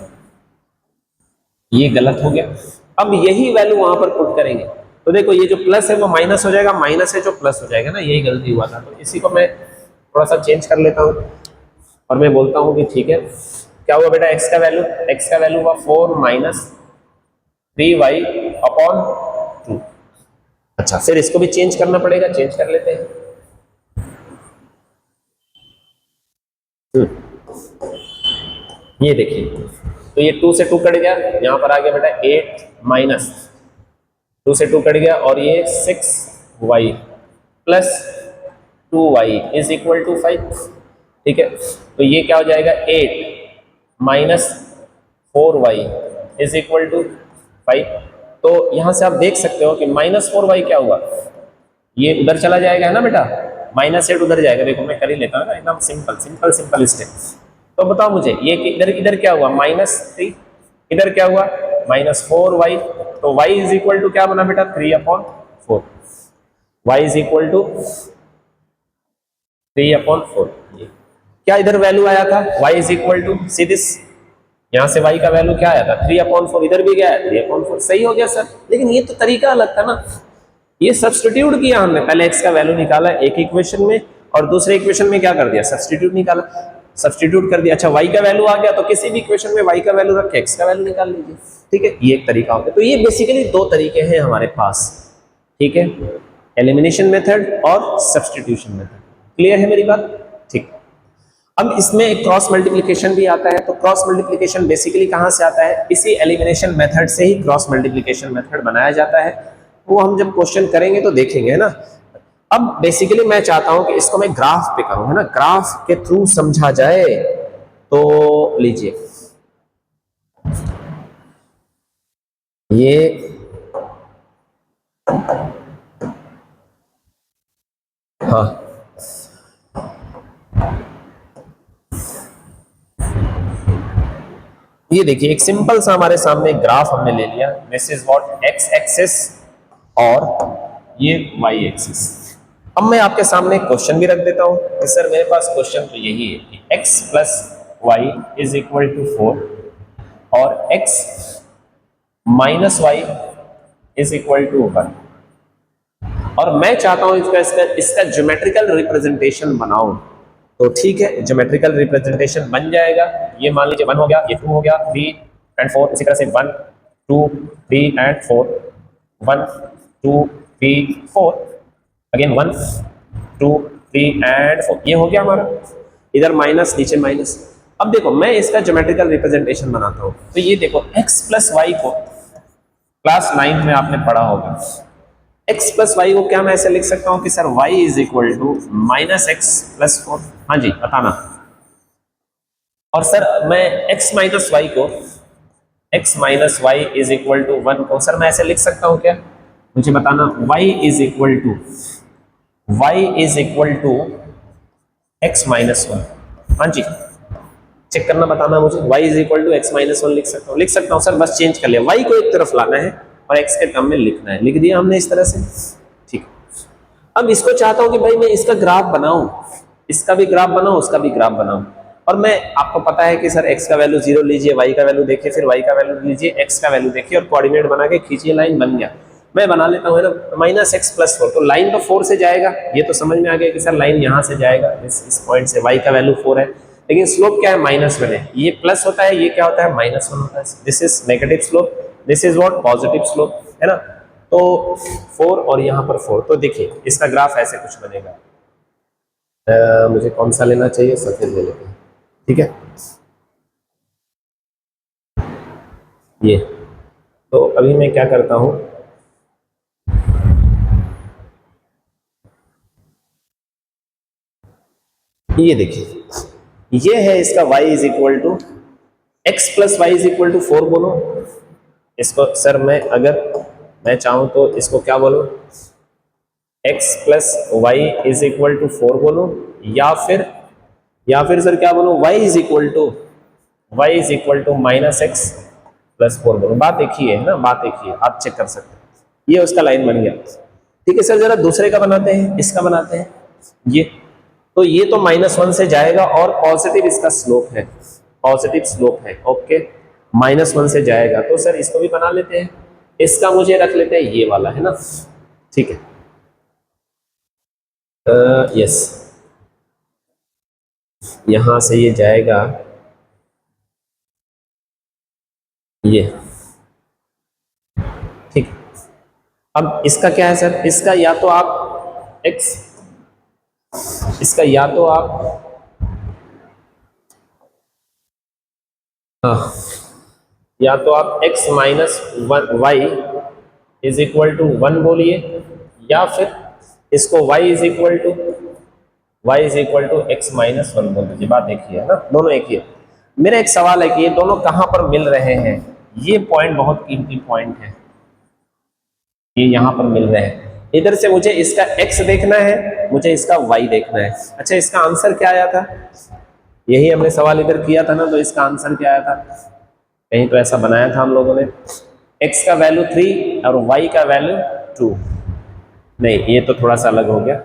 ये गलत हो गया। अब यही वैल्यू वहां पर पुट करेंगे, तो देखो ये जो प्लस है वो माइनस हो जाएगा, माइनस है जो प्लस हो जाएगा ना, यही गलती हुआ था। तो इसी को मैं थोड़ा सा चेंज कर लेता हूँ और मैं बोलता हूँ कि ठीक है, क्या हुआ बेटा, x का वैल्यू हुआ 4 माइनस 3y अपॉन 2। अच्छा, फिर इसको भी चेंज करना पड़ेगा, चेंज कर लेते हैं। ये देखिए, तो ये 2 से 2 कट गया, यहां पर आ गया बेटा 8 माइनस 2 से 2 कट गया, और ये 6y plus 2y is equal to 5, ठीक है। तो ये क्या हो जाएगा 8 minus 4y is equal to 5। तो यहां से आप देख सकते हो कि माइनस 4y क्या हुआ, ये उधर चला जाएगा, है ना बेटा, माइनस 8 उधर जाएगा। देखो मैं कर ही लेता हूँ ना, एकदम सिंपल स्टेप। तो बताओ मुझे ये इधर इधर क्या हुआ -3, इधर क्या हुआ -4y, तो y इज इक्वल टू क्या बना बेटा 3/4, y इज इक्वल टू 3/4। क्या इधर वैल्यू आया था y is equal to see this, यहां से y का वैल्यू क्या आया था 3/4, इधर भी क्या है 3/4, सही हो गया सर। लेकिन ये तो तरीका अलग था ना, ये सब्स्टिट्यूट किया हमने, पहले x का वैल्यू निकाला एक इक्वेशन में और दूसरे इक्वेशन में क्या कर दिया सब्स्टिट्यूट निकाला, सब्स्टिट्यूट कर दिया। अच्छा y का वैल्यू आ गया तो किसी भी इक्वेशन में y का वैल्यू रख के x का वैल्यू निकाल लीजिए, ठीक है, ये एक तरीका होता है। तो ये बेसिकली दो तरीके हैं हमारे पास, ठीक है, एलिमिनेशन मेथड और सब्स्टिट्यूशन मेथड। क्लियर है मेरी बात? ठीक। अब इसमें एक क्रॉस मल्टीप्लिकेशन भी आता है, तो क्रॉस मल्टीप्लिकेशन बेसिकली कहां से आता है, इसी एलिमिनेशन मेथड से ही क्रॉस मल्टीप्लिकेशन मेथड बनाया जाता है, वो हम जब क्वेश्चन करेंगे तो देखेंगे, है ना। अब बेसिकली मैं चाहता हूं कि इसको मैं ग्राफ पे करूं, है ना, ग्राफ के थ्रू समझा जाए। तो लीजिए ये हाँ ये देखिए एक सिंपल सा हमारे सामने ग्राफ हमने ले लिया, this is what x axis और ये वाई एक्सिस। अब मैं आपके सामने क्वेश्चन भी रख देता हूं कि सर मेरे पास क्वेश्चन तो यही है कि x plus y is equal to 4 और x minus y is equal to 1, और मैं चाहता हूं इसका ज्योमेट्रिकल रिप्रेजेंटेशन बनाऊं। तो ठीक है, ज्योमेट्रिकल रिप्रेजेंटेशन बन जाएगा। ये मान लीजिए 1 हो गया, ये 2 हो गया, 3 एंड 4, इसी तरह से 1 2 3 एंड 4, 1 2 3 4, अगेन 1 2 3 एंड 4, ये हो गया हमारा, इधर माइनस नीचे माइनस। अब देखो मैं इसका ज्योमेट्रिकल रिप्रेजेंटेशन बनाता हूं, तो ये देखो x प्लस वाई को क्लास 9 में आपने पढ़ा होगा, x प्लस वाई को क्या मैं ऐसे लिख सकता हूं कि sir y is equal to minus x plus 4। हाँ जी बताना। और सर मैं x माइनस वाई को, x minus y is equal to 1 को सर मैं ऐसे लिख सकता हूं क्या, मुझे बताना। y is equal to x minus 1, हाँ जी चेक करना, बताना मुझे। y is equal to x minus 1 लिख सकता हूं सर, बस चेंज कर लिया, y को एक तरफ लाना है और x के टर्म में लिखना है, लिख दिया हमने इस तरह से, ठीक। अब इसको चाहता हूं कि भाई मैं इसका ग्राफ बनाऊं, इसका भी ग्राफ बनाऊं, उसका भी ग्राफ बनाऊं, और मैं आपको पता है कि सर x का वैल्यू 0 लीजिए, y का वैल्यू देखिए, फिर y का वैल्यू लीजिए, x का वैल्यू देखिए और कोऑर्डिनेट बना के खींचिए, लाइन बन गया। मैं बना लेता हूँ ना माइनस एक्स प्लस 4, तो लाइन तो 4 से जाएगा, ये तो समझ में आ गया कि सर लाइन यहाँ से जाएगा इस पॉइंट से, y का वैल्यू 4 है, लेकिन स्लोप क्या है -1 है, ये प्लस होता है, ये क्या होता है -1 होता है, this is negative slope, this is what positive slope, है ना। तो 4 और यहाँ पर 4, तो देखिए इसका ग्राफ ऐसे कुछ बनेगा। मुझे कौन सा लेना चाहिए, सफेद ले लेते हैं, ठीक है। ये तो अभी मैं क्या करता हूं, ये देखिए ये है इसका y is equal to x plus y is equal to 4 बोलो इसको सर, मैं चाहूं तो इसको क्या बोलो, x plus y is equal to 4 बोलो, या फिर सर क्या बोलो, y is equal to minus x plus 4 बोलो। बात एक ही है ना, बात एक ही है, आप चेक कर सकते हैं, ये उसका लाइन बन गया। ठीक है सर, जरा दूसरे का बनाते हैं, इसका बनाते हैं, ये तो ये तो -1 से जाएगा और पॉजिटिव इसका स्लोप है, पॉजिटिव स्लोप है, ओके, -1 से जाएगा, तो सर इसको भी बना लेते हैं, इसका मुझे रख लेते हैं ये वाला, है ना, ठीक है, यस, यहां से ये जाएगा ये, ठीक। अब इसका क्या है सर, इसका या तो आप x, इसका या तो आप हाँ, या तो आप x minus y is equal to 1 बोलिए, या फिर इसको y is equal to x minus 1 बोल दीजिए, बात एक ही है ना, दोनों एक ही है। मेरा एक सवाल है कि ये दोनों कहां पर मिल रहे हैं, ये पॉइंट बहुत कीमती पॉइंट है, ये यहां पर मिल रहे हैं। इधर से मुझे इसका x देखना है, मुझे इसका y देखना है। अच्छा इसका आंसर क्या आया था, यही हमने सवाल इधर किया था ना, तो इसका आंसर क्या आया था, कहीं तो ऐसा बनाया था हम लोगों ने, x का वैल्यू 3 और y का वैल्यू 2। नहीं, ये तो थोड़ा सा अलग हो गया।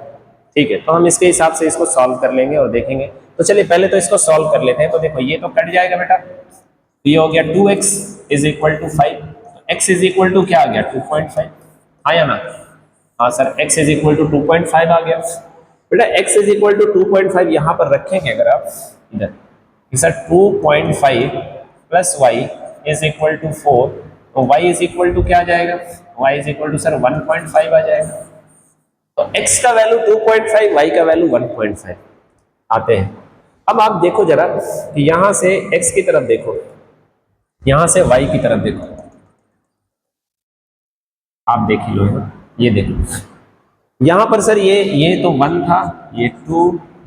ठीक है, तो हम इसके हिसाब से इसको सॉल्व कर लेंगे और देखेंगे। तो चलिए पहले तो इसको सॉल्व कर लेते हैं। तो देखो ये तो कट जाएगा बेटा, तो ये हो गया 2x is equal to 5। x is equal to क्या आ गया 2.5, आया ना? हाँ sir, x is equal to 2.5 आ गया बेटा। x इज इक्वल टू 2.5 यहाँ पर रखेंगे अगर आप इधर, sir 2.5 plus y is equal to 4, तो y इज इक्वल टू क्या आ जाएगा, y is equal to sir 1.5 आ जाएगा। तो x का वैल्यू 2.5, y का वैल्यू 1.5 आते हैं। अब आप देखो जरा कि यहां से x की तरफ देखो, यहां से y की तरफ देखो, आप देख लो, ये देखो यहां पर सर ये तो 1 था, ये 2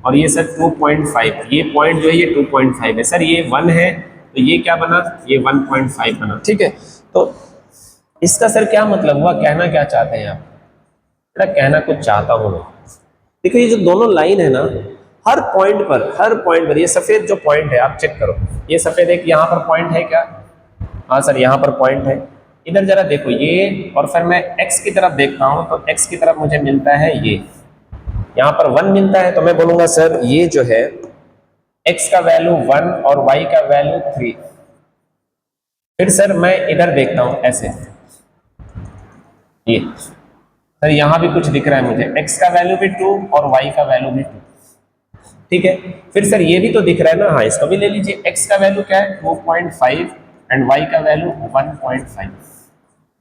और ये सर 2.5, ये पॉइंट जो है ये 2.5 है सर, ये 1 है तो ये क्या बना, ये 1.5 बना। ठीक है, तो इसका सर क्या मतलब हुआ, कहना क्या चाहते हैं आप? बेटा कहना कुछ चाहता हूं मैं, देखो ये जो दोनों लाइन है ना, हर पॉइंट पर ये सफेद जो पॉइंट है आप चेक करो, ये सफेद एक यहाँ पर पॉइंट है क्या? हाँ सर यहाँ पर पॉइंट है। इधर जरा देखो ये, और फिर मैं x की तरफ देखता हूँ तो x की तरफ मुझे मिलता है ये, यहाँ पर 1 मिलता है, तो मैं बोलूंगा सर ये जो है x का वैल्यू 1 और y का वैल्यू 3। फिर सर मैं इधर देखता हूँ ऐसे, ये सर यहाँ भी कुछ दिख रहा है मुझे, x का वैल्यू भी 2 और y का वैल्यू भी 2। ठीक है, फिर सर ये भी तो दिख रहा है ना, हाँ इसको भी ले लीजिए, x का वैल्यू क्या है 2.5 एंड y का वैल्यू 1.5।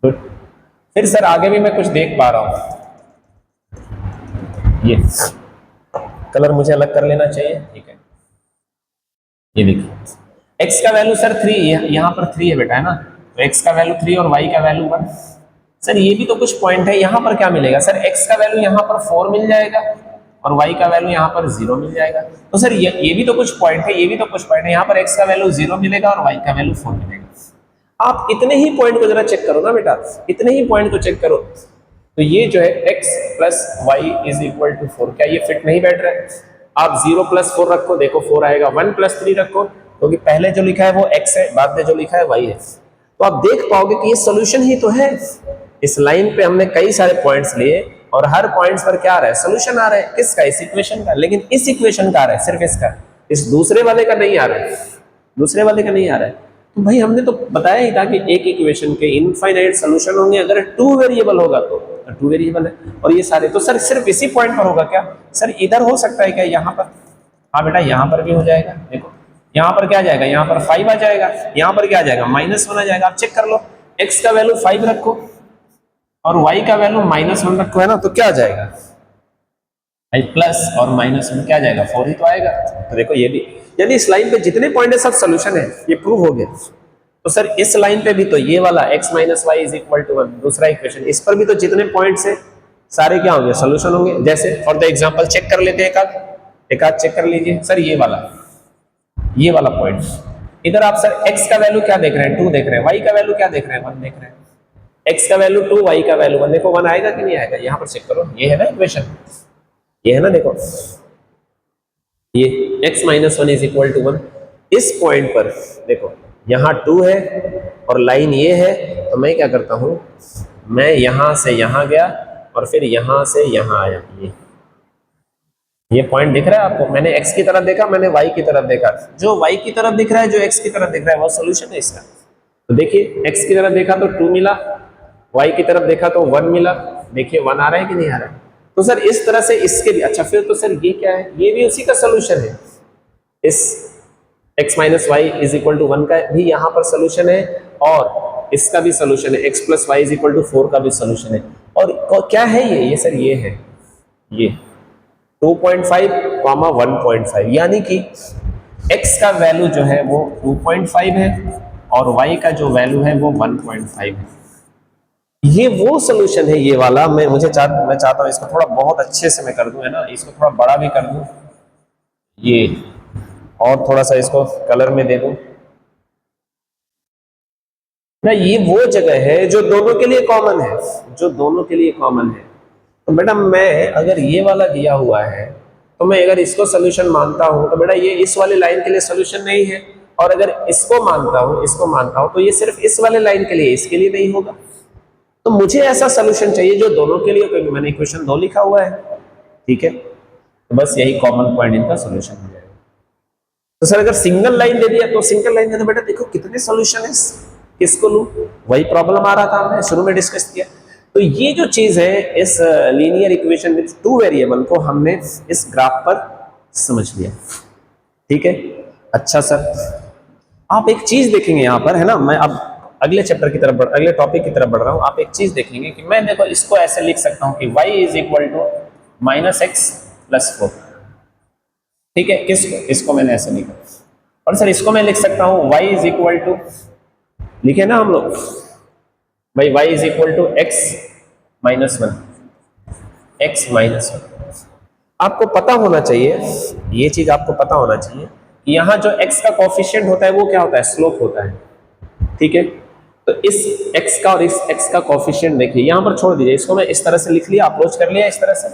गुड, फिर सर आगे भी मैं कुछ देख पा रहा हूं, ये कलर मुझे अलग कर लेना चाहिए। ठीक है, ये देखिए x का वैल्यू सर 3, यहाँ पर 3 है बेटा, है ना? तो x का वैल्यू 3 और y का वैल्यू 1। सर ये भी तो कुछ पॉइंट है, यहाँ पर क्या मिलेगा सर, x का वैल्यू यहाँ पर 4 मिल जाएगा और y का वैल्यू यहाँ पर 0 मिल जाएगा। तो सर ये भी तो कुछ पॉइंट है, ये भी तो कुछ पॉइंट है, यहाँ पर x का वैल्यू 0 मिलेगा और y का वैल्यू 4 मिलेगा। आप इतने ही पॉइंट को जरा चेक करो ना बेटा, इतने ही पॉइंट को चेक करो, तो ये जो है x plus y is equal to 4, क्या ये फिट नहीं बैठ रहा है? आप 0 प्लस 4 रखो, देखो 4 आएगा, 1 प्लस 3 रखो, क्योंकि पहले जो लिखा है वो x है, बाद में जो लिखा है y है, तो आप देख पाओगे कि ये सोल्यूशन ही तो है। इस लाइन पे हमने कई सारे पॉइंट्स लिए और हर पॉइंट्स पर क्या आ रहा है, सोल्यूशन आ रहा है, किसका? इस इक्वेशन का। लेकिन इस इक्वेशन का आ रहा है, सिर्फ इसका, इस दूसरे वाले का नहीं आ रहा है, दूसरे वाले का नहीं आ रहा है। तो भाई हमने तो बताया ही था कि एक इक्वेशन के इनफाइनाइट सोल्यूशन होंगे अगर 2 वेरिएबल होगा तो 2 वेरिएबल है, और ये सारे तो सर सिर्फ इसी पॉइंट पर होगा क्या? सर इधर हो सकता है क्या, यहाँ पर? हाँ बेटा यहाँ पर भी हो जाएगा, देखो यहाँ पर क्या आ जाएगा, यहाँ पर 5 आ जाएगा, यहाँ पर क्या आ जाएगा -1 आ जाएगा। आप चेक कर लो, x का वैल्यू 5 रखो और y का वैल्यू -1 रखो, है ना, तो क्या आ जाएगा, प्लस और -1 क्या आ जाएगा, 4 ही तो आएगा। तो देखो ये भी, यानी इस लाइन पे जितने पॉइंट है सब सोल्यूशन है, ये प्रूव हो गया। तो सर इस लाइन पे भी तो ये वाला x minus y is equal to 1 दूसरा इक्वेशन, इस पर भी तो जितने पॉइंट्स है सारे क्या होंगे, सोल्यूशन होंगे। जैसे फॉर द एग्जांपल चेक कर लेते हैं, एक आध चेक कर लीजिए। सर ये वाला पॉइंट, इधर आप सर x का वैल्यू क्या देख रहे हैं, 2 देख रहे हैं, y का वैल्यू क्या देख रहे हैं, 1 देख रहे हैं। x का वैल्यू 2, y का वैल्यू 1, देखो 1 आएगा कि नहीं आएगा, यहाँ पर चेक करो, ये है ना इक्वेशन, ये है ना, देखो ये x minus 1 is equal to 1। इस पॉइंट पर देखो यहाँ 2 है और लाइन ये है, तो मैं क्या करता हूँ, मैं यहां से यहां गया और फिर यहां से यहां आया। ये पॉइंट दिख रहा है आपको, मैंने x की तरफ देखा, मैंने y की तरफ देखा, जो y की तरफ दिख रहा है, जो x की तरफ दिख रहा है, वो सोल्यूशन है इसका। तो देखिए x की तरफ देखा तो 2 मिला, y की तरफ देखा तो 1 मिला, देखिए 1 आ रहा है कि नहीं आ रहा है। तो सर इस तरह से इसके भी, अच्छा फिर तो सर ये क्या है, ये भी उसी का सोल्यूशन है, इस x minus y is equal to 1 का भी यहाँ पर सोल्यूशन है, और इसका भी सोल्यूशन है, x plus y is equal to 4 का भी सोल्यूशन है। और क्या है ये सर, ये है ये 2.5, 1.5, यानी कि x का वैल्यू जो है वो 2.5 है और y का जो वैल्यू है वो 1.5 है। ये वो सोल्यूशन है, ये वाला। मैं चाहता हूँ इसको थोड़ा बहुत अच्छे से मैं कर दूं, है ना, इसको थोड़ा बड़ा भी कर दूं, ये और थोड़ा सा इसको कलर में दे दूं ना। ये वो जगह है जो दोनों के लिए कॉमन है, जो दोनों के लिए कॉमन है। तो बेटा मैं अगर ये वाला दिया हुआ है तो मैं अगर इसको सोल्यूशन मानता हूं तो बेटा ये इस वाली लाइन के लिए सोल्यूशन नहीं है, और अगर इसको मानता हूं तो ये सिर्फ इस वाले लाइन के लिए, इसके लिए नहीं होगा। तो मुझे ऐसा सोल्यूशन चाहिए जो दोनों के लिए, क्योंकि मैंने इक्वेशन 2 लिखा हुआ है, ठीक है। तो बस यही कॉमन पॉइंट इनका सोल्यूशन हो जाएगा। तो सर अगर सिंगल लाइन दे दिया तो सिंगल लाइन में तो बेटा देखो कितने सोल्यूशन है, किसको लूं, वही प्रॉब्लम आ रहा था, हमने शुरू में डिस्कस किया। तो ये जो चीज है इस लीनियर इक्वेशन विद 2 वेरिएबल को हमने इस ग्राफ पर समझ लिया, ठीक है। अच्छा सर आप एक चीज देखेंगे यहाँ पर, है ना, मैं अब अगले चैप्टर की तरफ अगले टॉपिक की तरफ बढ़ रहा हूँ। आप एक चीज देखेंगे कि मैं देखो इसको ऐसे लिख सकता हूँ कि y is equal to -x+4, ठीक है। किसको, इसको मैंने ऐसे लिखा, और सर इसको मैं लिख सकता हूँ y इज इक्वल टू, लिखे ना हम लोग भाई y is equal to x-1, x-1। आपको पता होना चाहिए, ये चीज आपको पता होना चाहिए कि यहाँ जो x का कोफिशिएंट होता है वो क्या होता है, स्लोप होता है, ठीक है। तो इस x का और इस x का कोफिशिएंट देखिए, यहां पर छोड़ दीजिए, इसको मैं इस तरह से लिख लिया, अप्रोच कर लिया इस तरह से।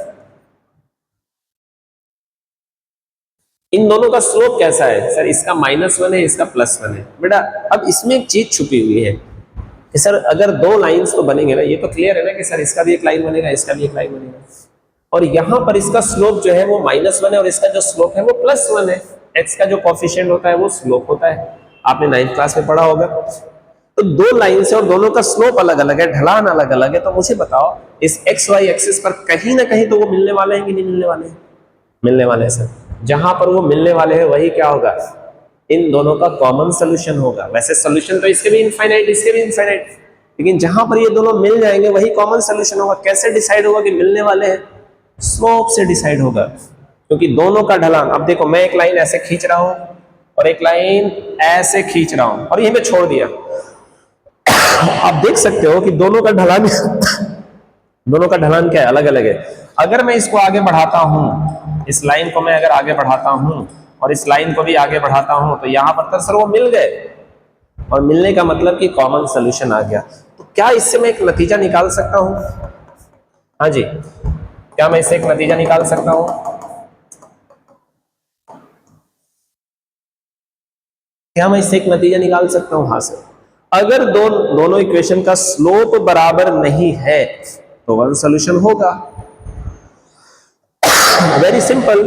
इन दोनों का स्लोप कैसा है सर, इसका -1 है, इसका +1 है। बेटा अब इसमें एक चीज छुपी हुई है कि सर अगर दो लाइंस तो बनेंगे ना, ये तो क्लियर है ना कि सर इसका भी एक लाइन बनेगा, इसका भी एक लाइन बनेगा, और यहां पर इसका स्लोप जो है वो -1 है और इसका जो स्लोप है वो +1 है। x का जो कोफिशिएंट होता है वो स्लोप होता है, आपने 9th क्लास में पढ़ा होगा। तो दो लाइन से और दोनों का स्लोप अलग अलग है, ढलान अलग अलग है, तो मुझे बताओ इस एक्स वाई एक्सिस पर कहीं ना कहीं तो वो मिलने वाले हैं कि नहीं मिलने वाले हैं, मिलने वाले हैं सर। जहां पर वो मिलने वाले हैं वही क्या होगा, इन दोनों का कॉमन सोल्यूशन होगा। वैसे सोल्यूशन तो इसके भी इनफाइनाइट, इसके भी इनफाइनाइट, लेकिन जहां पर ये दोनों मिल जाएंगे वही कॉमन सोल्यूशन होगा। कैसे डिसाइड होगा कि मिलने वाले हैं, स्लोप से डिसाइड होगा, क्योंकि दोनों का ढलान, अब देखो मैं एक लाइन ऐसे खींच रहा हूं और एक लाइन ऐसे खींच रहा हूं और ये मैं छोड़ दिया, आप देख सकते हो कि दोनों का ढलान दोनों का ढलान क्या है, अलग अलग है। अगर मैं इसको आगे बढ़ाता हूं, इस लाइन को मैं अगर आगे बढ़ाता हूं और इस लाइन को भी आगे बढ़ाता हूं, तो यहां पर तो सर वो मिल गए, और मिलने का मतलब कि कॉमन सोल्यूशन आ गया। तो क्या इससे मैं एक नतीजा निकाल सकता हूं, हाँ जी, क्या मैं इससे एक नतीजा निकाल सकता हूं, क्या मैं इससे एक नतीजा निकाल सकता हूं, हाँ सर। अगर दोनों इक्वेशन का स्लोप बराबर नहीं है तो वन सॉल्यूशन होगा। Very simple,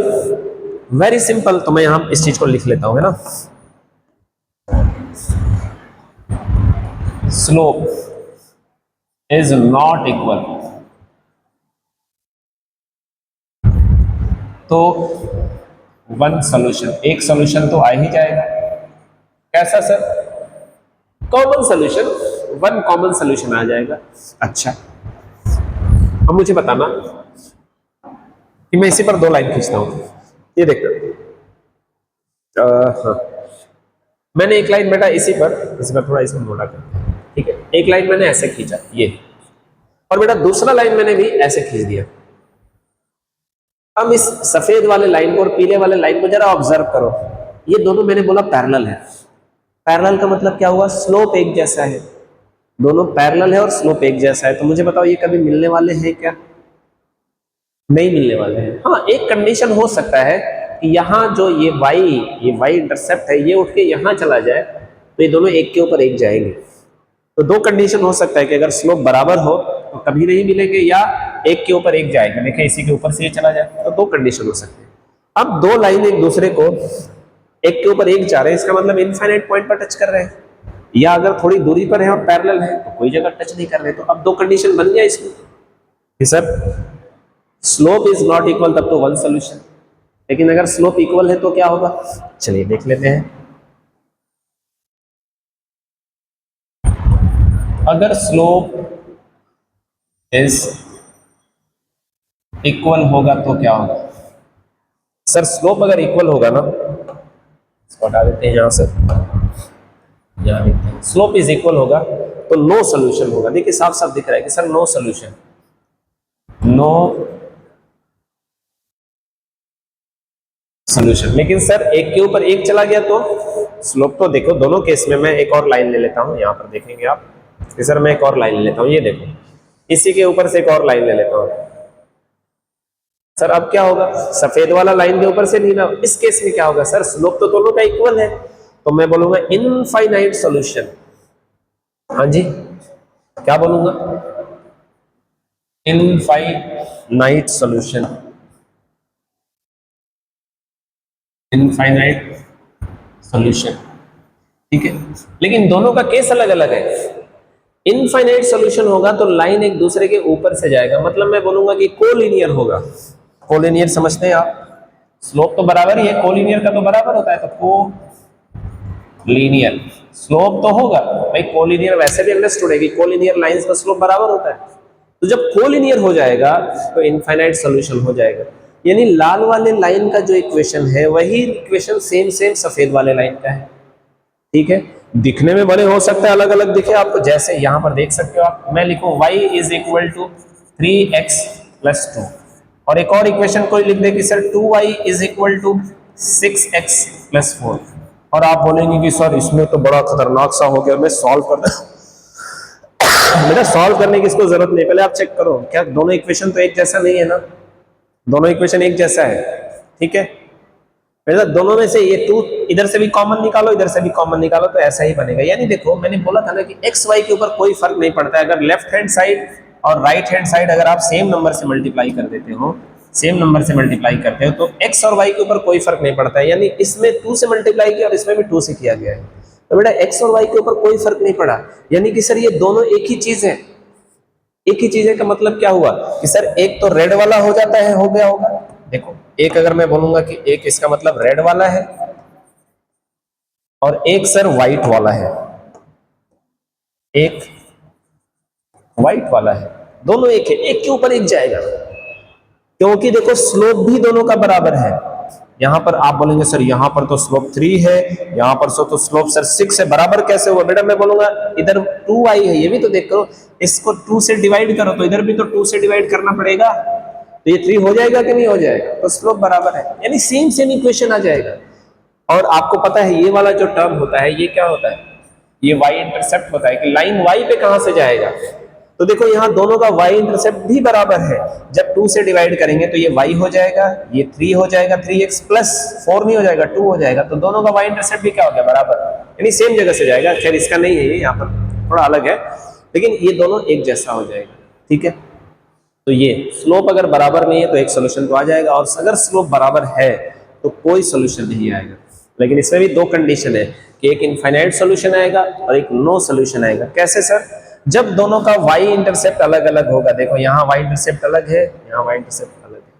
very simple. तो मैं यहां इस चीज को लिख लेता हूं, है ना, स्लोप इज नॉट इक्वल, तो वन सॉल्यूशन, एक सॉल्यूशन तो आ ही जाएगा। कैसा sir, common solution, one common solution आ जाएगा। अच्छा अब मुझे बताना कि मैं इसी पर दो लाइन खींचता हूं, ये देखना, हाँ मैंने एक लाइन बेटा इसी पर थोड़ा इसमें मोटा कर, ठीक है, एक लाइन मैंने ऐसे खींचा ये, और बेटा दूसरा लाइन मैंने भी ऐसे खींच दिया। अब इस सफेद वाले लाइन को और पीले वाले लाइन को जरा ऑब्जर्व करो, ये दोनों मैंने बोला पैरेलल है। पैरेलल का मतलब क्या हुआ, स्लोप एक जैसा है, दोनों पैरेलल है और स्लोप एक जैसा है। तो मुझे बताओ ये कभी मिलने वाले हैं क्या, नहीं मिलने वाले हैं। हाँ एक कंडीशन हो सकता है कि यहाँ जो ये y इंटरसेप्ट है ये उठ के यहाँ चला जाए, तो ये दोनों एक के ऊपर एक जाएंगे। तो दो कंडीशन हो सकता है कि अगर स्लोप बराबर हो तो कभी नहीं मिलेंगे, या एक के ऊपर एक जाएंगे, देखिए इसी के ऊपर से ये चला जाए, तो दो कंडीशन हो सकते हैं। अब दो लाइन एक दूसरे को एक के ऊपर एक जा रहे हैं, इसका मतलब इनफाइनाइट पॉइंट पर टच कर रहे हैं, या अगर थोड़ी दूरी पर है और पैरेलल है तो कोई जगह टच नहीं कर रहे। तो अब दो कंडीशन बन गया इसमें कि sir slope is not equal, तब तो वन सोल्यूशन। लेकिन अगर स्लोप इक्वल है तो क्या होगा, चलिए देख लेते हैं। अगर स्लोप इज इक्वल होगा तो क्या होगा, सर स्लोप अगर इक्वल होगा ना, इसको हटा देते हैं यहां से, यहां लिखते हैं स्लोप इज इक्वल होगा तो नो सोल्यूशन होगा। देखिए साफ साफ दिख रहा है कि sir no solution, no solution. लेकिन सर एक के ऊपर एक चला गया तो स्लोप, तो देखो दोनों केस में मैं एक और लाइन ले लेता हूं, यहां पर देखेंगे आप कि सर मैं एक और लाइन ले लेता हूं, ये देखो इसी के ऊपर से एक और लाइन ले लेता हूं, सर अब क्या होगा, सफेद वाला लाइन के ऊपर से नीला, इस केस में क्या होगा सर, स्लोप तो दोनों का इक्वल है, तो मैं बोलूंगा इनफाइनाइट सॉल्यूशन। हाँ जी, क्या बोलूंगा, इनफाइनाइट सॉल्यूशन, इनफाइनाइट सॉल्यूशन। ठीक है, लेकिन दोनों का केस अलग अलग है। इनफाइनाइट सॉल्यूशन होगा तो लाइन एक दूसरे के ऊपर से जाएगा, मतलब मैं बोलूंगा कि कोलिनियर होगा। कोलिनियर समझते हैं आप, स्लोप तो बराबर ही है, कोलिनियर का तो बराबर होता है, तो को लीनियर स्लोप तो होगा भाई, कोलिनियर वैसे भी अंडरस्टूड है कि कोलिनियर लाइंस का स्लोप बराबर होता है। तो जब कोलिनियर हो जाएगा तो इनफाइनाइट सॉल्यूशन हो जाएगा, यानी लाल वाले लाइन का जो इक्वेशन है वही इक्वेशन सेम सेम सफेद वाले लाइन का है। ठीक है, दिखने में भले हो सकता है अलग अलग दिखे आपको, जैसे यहां पर देख सकते हो आप, मैं लिखूं y is equal to 3x plus 2, और एक और इक्वेशन कोई लिख दे कि sir 2y is equal to 6x plus 4, और आप बोलेंगे कि सर इसमें तो बड़ा खतरनाक सा हो गया, मैं सॉल्व कर दे। बेटा सॉल्व करने की इसको जरूरत नहीं, पहले आप चेक करो क्या दोनों इक्वेशन तो एक जैसा नहीं है ना, दोनों इक्वेशन एक जैसा है। ठीक है, बेटा दोनों में से ये टू इधर से भी कॉमन निकालो, इधर से भी कॉमन निकालो, तो ऐसा ही बनेगा। यानी देखो मैंने बोला था ना कि एक्स वाई के ऊपर कोई फर्क नहीं पड़ता है, अगर लेफ्ट हैंड साइड और राइट हैंड साइड अगर आप सेम नंबर से मल्टीप्लाई कर देते हो, सेम नंबर से मल्टीप्लाई करते हो, तो एक्स और वाई के ऊपर कोई फर्क नहीं पड़ता है। यानी इसमें 2 से मल्टीप्लाई किया और इसमें भी 2 से किया गया है, तो बेटा एक्स और वाई के ऊपर कोई फर्क नहीं पड़ा, यानी कि सर ये दोनों एक ही चीज है। एक ही चीज है का मतलब क्या हुआ कि सर एक तो रेड वाला हो जाता है, हो गया होगा। देखो एक अगर मैं बोलूंगा कि एक इसका मतलब रेड वाला है और एक सर व्हाइट वाला है, एक व्हाइट वाला है, दोनों एक है, एक के ऊपर एक जाएगा, क्योंकि देखो स्लोप भी दोनों का बराबर है। यहां पर आप बोलेंगे सर यहां पर तो स्लोप 3 है, यहां पर तो स्लोप सर 6 है, बराबर कैसे हुआ बेटा, मैं बोलूंगा इधर 2y है, ये भी तो देखो, इसको 2 से डिवाइड करो तो इधर भी तो 2 से डिवाइड करना पड़ेगा, तो ये 3 हो जाएगा कि नहीं हो जाएगा, तो स्लोप बराबर है, यानी सेम सेम इक्वेशन आ जाएगा। और आपको पता है ये वाला जो टर्म होता है ये क्या होता है, ये वाई इंटरसेप्ट होता है, कि लाइन वाई पे कहां से जाएगा। तो देखो यहां दोनों का वाई इंटरसेप्ट भी बराबर है, जब 2 से डिवाइड करेंगे तो ये वाई हो जाएगा, ये 3 हो जाएगा, 3x प्लस 4 नहीं हो जाएगा, 2 हो जाएगा, तो दोनों का वाई इंटरसेप्ट भी क्या हो गया, बराबर, यानी सेम जगह से जाएगा। खैर इसका नहीं है, ये यहाँ पर थोड़ा अलग है, लेकिन ये दोनों एक जैसा हो जाएगा। ठीक है, तो ये स्लोप अगर बराबर नहीं है तो एक सोल्यूशन तो आ जाएगा, और अगर स्लोप बराबर है तो कोई सोल्यूशन नहीं आएगा। लेकिन इसमें भी दो कंडीशन है कि एक इनफाइनाइट सोल्यूशन आएगा और एक नो सोल्यूशन आएगा। कैसे सर, जब दोनों का वाई इंटरसेप्ट अलग अलग होगा। देखो यहाँ वाई इंटरसेप्ट अलग है, यहाँ वाई इंटरसेप्ट अलग है,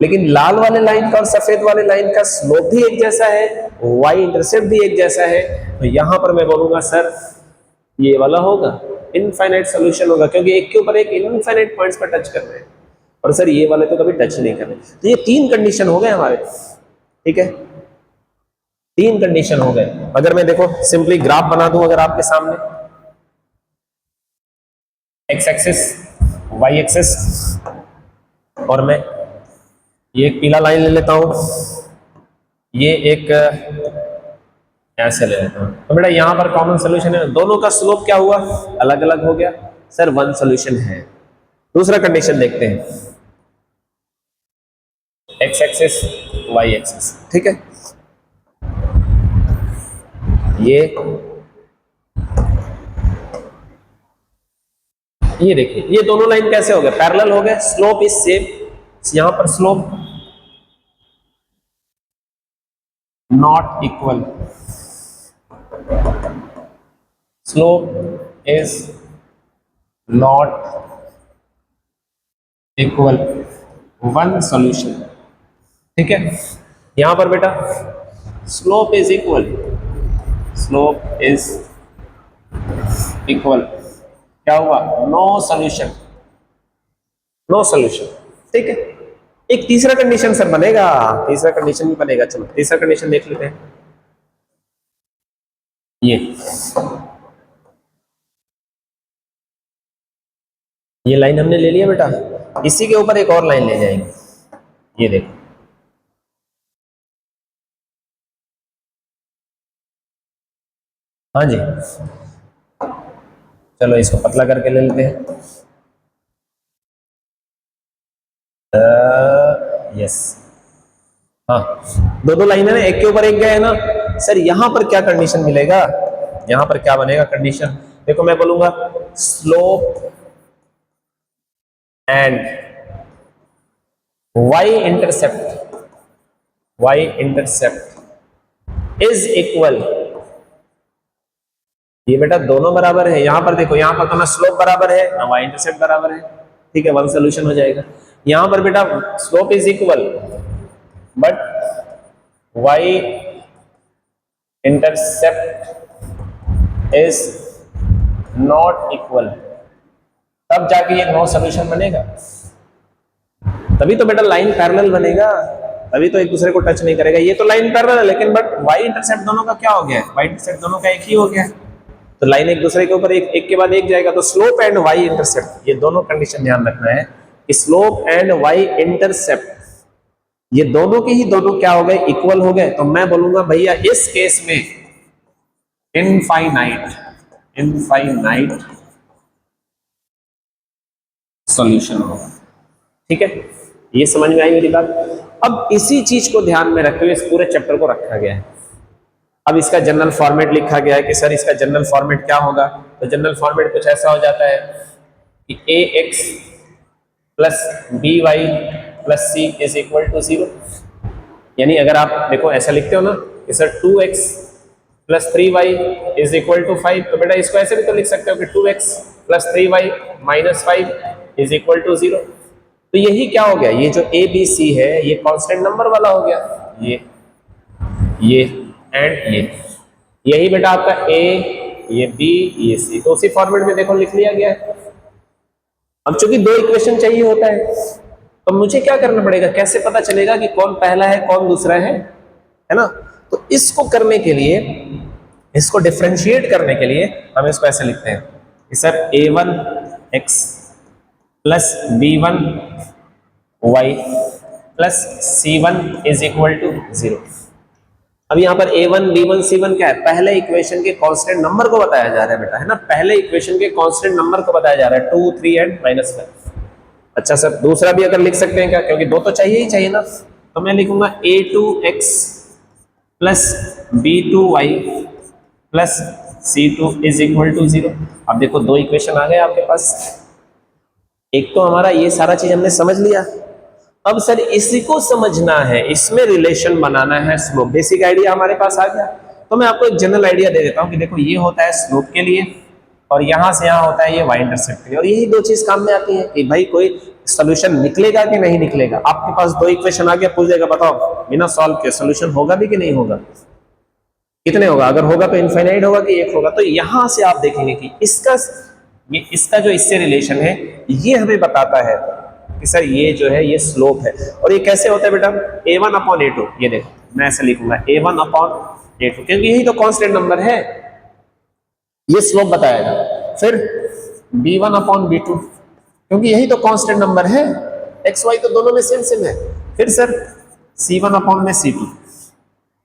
लेकिन लाल वाले लाइन का और सफेद वाले लाइन का स्लोप भी एक जैसा है, वाई इंटरसेप्ट भी एक जैसा है, तो यहां पर मैं बोलूंगा सर ये वाला होगा, इनफाइनाइट सोल्यूशन होगा, क्योंकि एक के ऊपर एक इनफाइनाइट पॉइंट्स पर टच कर रहे हैं, और सर ये वाले तो कभी टच नहीं कर रहे। तो ये तीन कंडीशन हो गए हमारे। ठीक है, तीन कंडीशन हो गए। अगर मैं देखो सिंपली ग्राफ बना दूं अगर आपके सामने, एक्स एक्सिस, वाई एक्सिस, और मैं ये एक पीला लाइन ले लेता हूं, ये एक ऐसे ले लेता हूं, तो बेटा यहां पर कॉमन सोल्यूशन है, दोनों का स्लोप क्या हुआ, अलग अलग हो गया, सर वन सोल्यूशन है। दूसरा कंडीशन देखते हैं, एक्स एक्सिस, वाई एक्सिस। ठीक है, ये देखिए ये दोनों लाइन कैसे हो गए, पैरेलल हो गए, स्लोप इज सेम, यहां पर slope not equal, slope is not equal, one solution. ठीक है, यहां पर बेटा slope is equal, slope is equal, क्या हुआ, नो सॉल्यूशन, नो सॉल्यूशन। ठीक है, एक तीसरा कंडीशन सर बनेगा, तीसरा कंडीशन भी बनेगा, चलो तीसरा कंडीशन देख लेते हैं। ये लाइन हमने ले लिया बेटा, इसी के ऊपर एक और लाइन ले जाएंगे, ये देखो, हाँ जी, चलो इसको पतला करके ले लेते हैं। यस, हाँ दो लाइन है ना, एक के ऊपर एक गए ना सर। यहां पर क्या कंडीशन मिलेगा, यहां पर क्या बनेगा कंडीशन, देखो मैं बोलूंगा slope and y intercept is equal, ये बेटा दोनों बराबर है। यहां पर देखो, यहां पर तो ना स्लोप बराबर है ना वाई इंटरसेप्ट बराबर है, ठीक है, वन सोल्यूशन हो जाएगा। यहां पर बेटा slope is equal but why intercept is not equal, तब जाके ये नो सोल्यूशन बनेगा। तभी तो बेटा लाइन पैरेलल बनेगा, तभी तो एक दूसरे को टच नहीं करेगा। ये तो लाइन पैरेलल है लेकिन बट वाई इंटरसेप्ट दोनों का क्या हो गया है, वाई इंटरसेप्ट दोनों का एक ही हो गया है, तो लाइन एक दूसरे के ऊपर एक के बाद एक जाएगा। तो स्लोप एंड वाई इंटरसेप्ट, ये दोनों कंडीशन ध्यान रखना है कि स्लोप एंड वाई इंटरसेप्ट ये दोनों के ही दोनों क्या हो गए, इक्वल हो गए। तो मैं बोलूंगा भैया इस केस में इनफाइनाइट सॉल्यूशन होगा, ठीक है। ये समझ में आई मेरी बात। अब इसी चीज को ध्यान में रखते हुए इस पूरे चैप्टर को रखा गया है। अब इसका जनरल फॉर्मेट लिखा गया है कि सर इसका जनरल फॉर्मेट क्या होगा, तो जनरल फॉर्मेट कुछ ऐसा हो जाता है कि ax plus by plus c is equal to 0। यानी अगर आप देखो ऐसा लिखते हो ना कि sir 2x plus 3y is equal to 5, तो बेटा इसको ऐसे भी तो लिख सकते हो कि 2x plus 3y minus 5 is equal to 0। तो यही क्या हो गया, ये जो a b c है ये कांस्टेंट नंबर वाला हो गया, ये एंड यही बेटा आपका a, ये b, ये c, तो उसी फॉर्मेट में देखो लिख लिया गया है। अब चूंकि दो इक्वेशन चाहिए होता है तो मुझे क्या करना पड़ेगा, कैसे पता चलेगा कि कौन पहला है कौन दूसरा है ना। तो इसको करने के लिए, इसको डिफरेंशिएट करने के लिए हम इसको ऐसे लिखते हैं कि sir a1x plus b1y plus c1 is equal to 0। अब यहाँ पर a1 b1 c1 क्या है, पहले इक्वेशन के कांस्टेंट नंबर को बताया जा रहा है बेटा, है ना, पहले इक्वेशन के कांस्टेंट नंबर को बताया जा रहा है 2, 3 एंड -5। अच्छा सर दूसरा भी अगर लिख सकते हैं क्या, क्योंकि दो तो चाहिए ही चाहिए ना, तो मैं लिखूंगा a2x plus b2y plus c2 is equal to 0। अब देखो दो इक्वेशन आ गए आपके पास, एक तो हमारा ये सारा चीज हमने समझ लिया। अब सर इसी को समझना है, इसमें रिलेशन बनाना है, स्लोप बेसिक आइडिया हमारे पास आ गया। तो मैं आपको एक जनरल आइडिया दे देता हूं कि देखो ये होता है स्लोप के लिए और यहां से यहां होता है ये वाई इंटरसेप्ट के लिए, और यही दो चीज काम में आती है कि भाई कोई सोल्यूशन निकलेगा कि नहीं निकलेगा। आपके पास दो इक्वेशन आ गया, पूछ देगा बताओ बिना सॉल्व के सोल्यूशन होगा भी कि नहीं होगा, कितने होगा, अगर होगा तो इनफाइनाइट होगा कि एक होगा। तो यहां से आप देखेंगे कि इसका जो इससे रिलेशन है ये हमें बताता है कि सर ये जो है ये स्लोप है। और ये कैसे होता है बेटा, a1 अपॉन a2, ये देखो मैं ऐसे लिखूंगा a1 अपॉन a2 क्योंकि यही तो कांस्टेंट नंबर है, ये स्लोप बताएगा। फिर b1 अपॉन b2 क्योंकि यही तो कांस्टेंट नंबर है, x y तो दोनों में सेम सेम है। फिर सर c1 अपॉन में c2,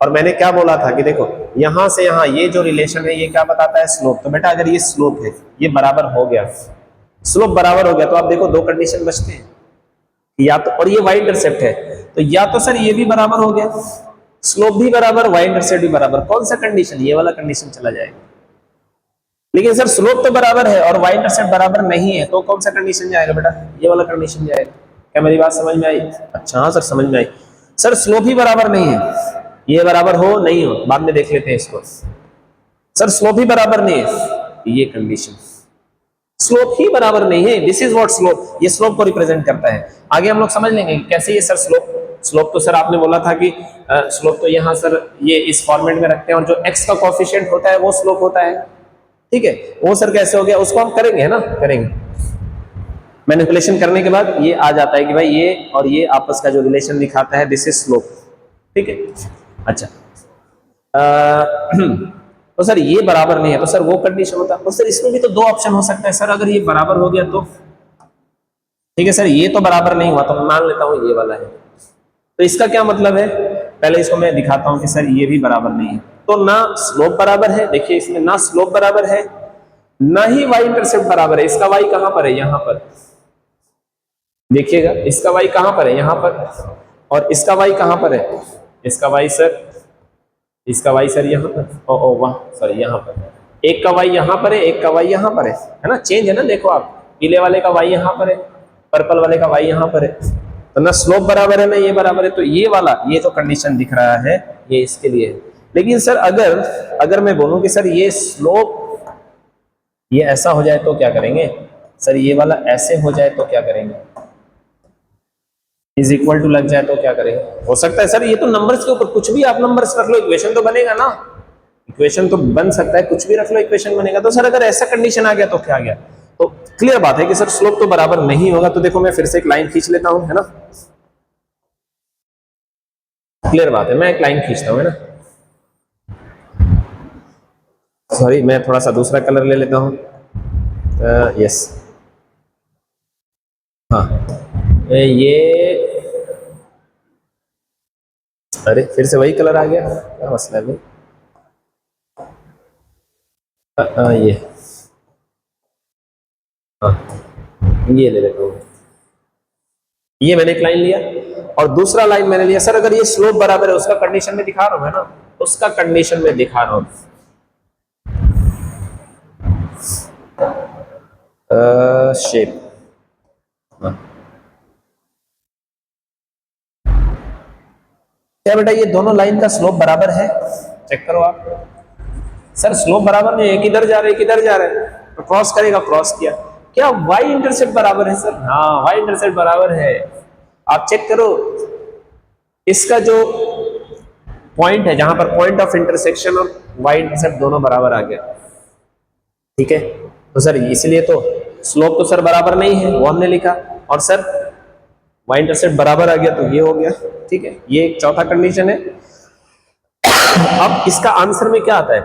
और मैंने क्या बोला था कि देखो यहां से यहां ये जो रिलेशन है ये क्या बताता है, स्लोप। तो बेटा अगर ये स्लोप है, ये बराबर हो गया, स्लोप बराबर हो गया, तो आप देखो दो कंडीशन बचते हैं, या तो, और ये वाई इंटरसेप्ट है तो या तो सर ये भी बराबर हो गया, स्लोप भी बराबर, वाई इंटरसेप्ट भी बराबर, कौन सा कंडीशन, ये वाला कंडीशन चला जाएगा। लेकिन सर स्लोप तो बराबर है और वाई इंटरसेप्ट बराबर नहीं है, तो कौन सा कंडीशन जाएगा बेटा, ये वाला कंडीशन जाएगा। क्या मेरी बात समझ में आई? अच्छा हाँ सर समझ में आई। सर स्लोप ही बराबर नहीं है, ये बराबर हो नहीं हो बाद में देख लेते हैं इसको। सर स्लोप ही बराबर नहीं है, ये कंडीशन, स्लोप ही बराबर नहीं है, दिस इज व्हाट स्लोप, ये स्लोप को रिप्रेजेंट करता है। आगे हम लोग समझ लेंगे कैसे ये सर स्लोप तो सर आपने बोला था कि स्लोप तो यहाँ सर ये इस फॉर्मेट में रखते हैं और जो x का कोएफिशिएंट होता है वो स्लोप होता है, ठीक है। वो सर कैसे हो गया उसको हम करेंगे, है ना, करेंगे। मैनिपुलेशन करने के बाद ये आ जाता है कि भाई ये और ये आपस का जो रिलेशन दिखाता है दिस इज स्लोप, ठीक है। अच्छा तो सर ये बराबर नहीं है, तो सर वो कंडीशन होता है। तो सर इसमें भी तो दो ऑप्शन हो सकता है सर, अगर ये बराबर हो गया तो ठीक है सर, ये तो बराबर नहीं हुआ तो मैं मान लेता हूं ये वाला है, तो इसका क्या मतलब है, पहले इसको मैं दिखाता हूं कि सर ये भी बराबर नहीं है। तो ना स्लोप बराबर है, देखिए इसमें ना स्लोप बराबर है ना ही वाई इंटरसेप्ट बराबर है। इसका वाई कहां पर है, यहां पर, देखिएगा इसका y कहां पर है, यहां पर, और इसका y कहां पर है, इसका y सर, इसका y सर यहाँ पर, ओ वाह सॉरी यहाँ पर, एक का y यहाँ पर है, एक का y यहाँ पर है ना, चेंज है ना, देखो आप, पीले वाले का y यहाँ पर है, पर्पल वाले का y यहाँ पर है, तो ना स्लोप बराबर है ना ये बराबर है, तो ये वाला, ये जो कंडीशन दिख रहा है ये इसके लिए है। लेकिन सर अगर अगर मैं बोलूं कि सर ये स्लोप ये ऐसा हो जाए तो क्या करेंगे, सर ये वाला ऐसे हो जाए तो क्या करेंगे, इज इक्वल टू लग जाए तो क्या करेंगे, हो सकता है सर ये तो नंबर्स के ऊपर, कुछ भी आप नंबर्स रख लो इक्वेशन तो बनेगा ना, इक्वेशन तो बन सकता है, कुछ भी रख लो इक्वेशन बनेगा। तो सर अगर ऐसा कंडीशन आ गया तो क्या आ गया, तो क्लियर बात है कि सर स्लोप तो बराबर नहीं होगा। तो देखो मैं फिर से एक लाइन खींच लेता हूं, है ना, क्लियर बात है, मैं एक लाइन खींचता हूं, है ना, सॉरी मैं थोड़ा सा दूसरा कलर ले लेता हूं, यस, हाँ ये, अरे फिर से वही कलर आ गया, क्या मसला है भाई, ये, हाँ ये ले लेता हूं, ये मैंने एक लाइन लिया और दूसरा लाइन मैंने लिया। सर अगर ये स्लोप बराबर है, उसका कंडीशन में दिखा रहा हूं, है ना, उसका कंडीशन में दिखा रहा हूं, शेप, क्या बेटा ये दोनों लाइन का स्लोप बराबर है, चेक करो आप, सर स्लोप बराबर नहीं है, किधर जा रहे किधर जा रहे हैं, तो क्रॉस करेगा, क्रॉस किया, क्या वाई इंटरसेप्ट बराबर है सर, हाँ वाई इंटरसेप्ट बराबर है, आप चेक करो इसका जो पॉइंट है, जहां पर पॉइंट ऑफ इंटरसेक्शन और वाई इंटरसेप्ट दोनों बराबर आ गया, ठीक है, तो सर इसलिए तो स्लोप तो सर बराबर नहीं है, वो हमने लिखा, और सर वाई इंटरसेप्ट बराबर आ गया तो ये हो गया, ठीक है, ये एक चौथा कंडीशन है। अब इसका आंसर में क्या आता है,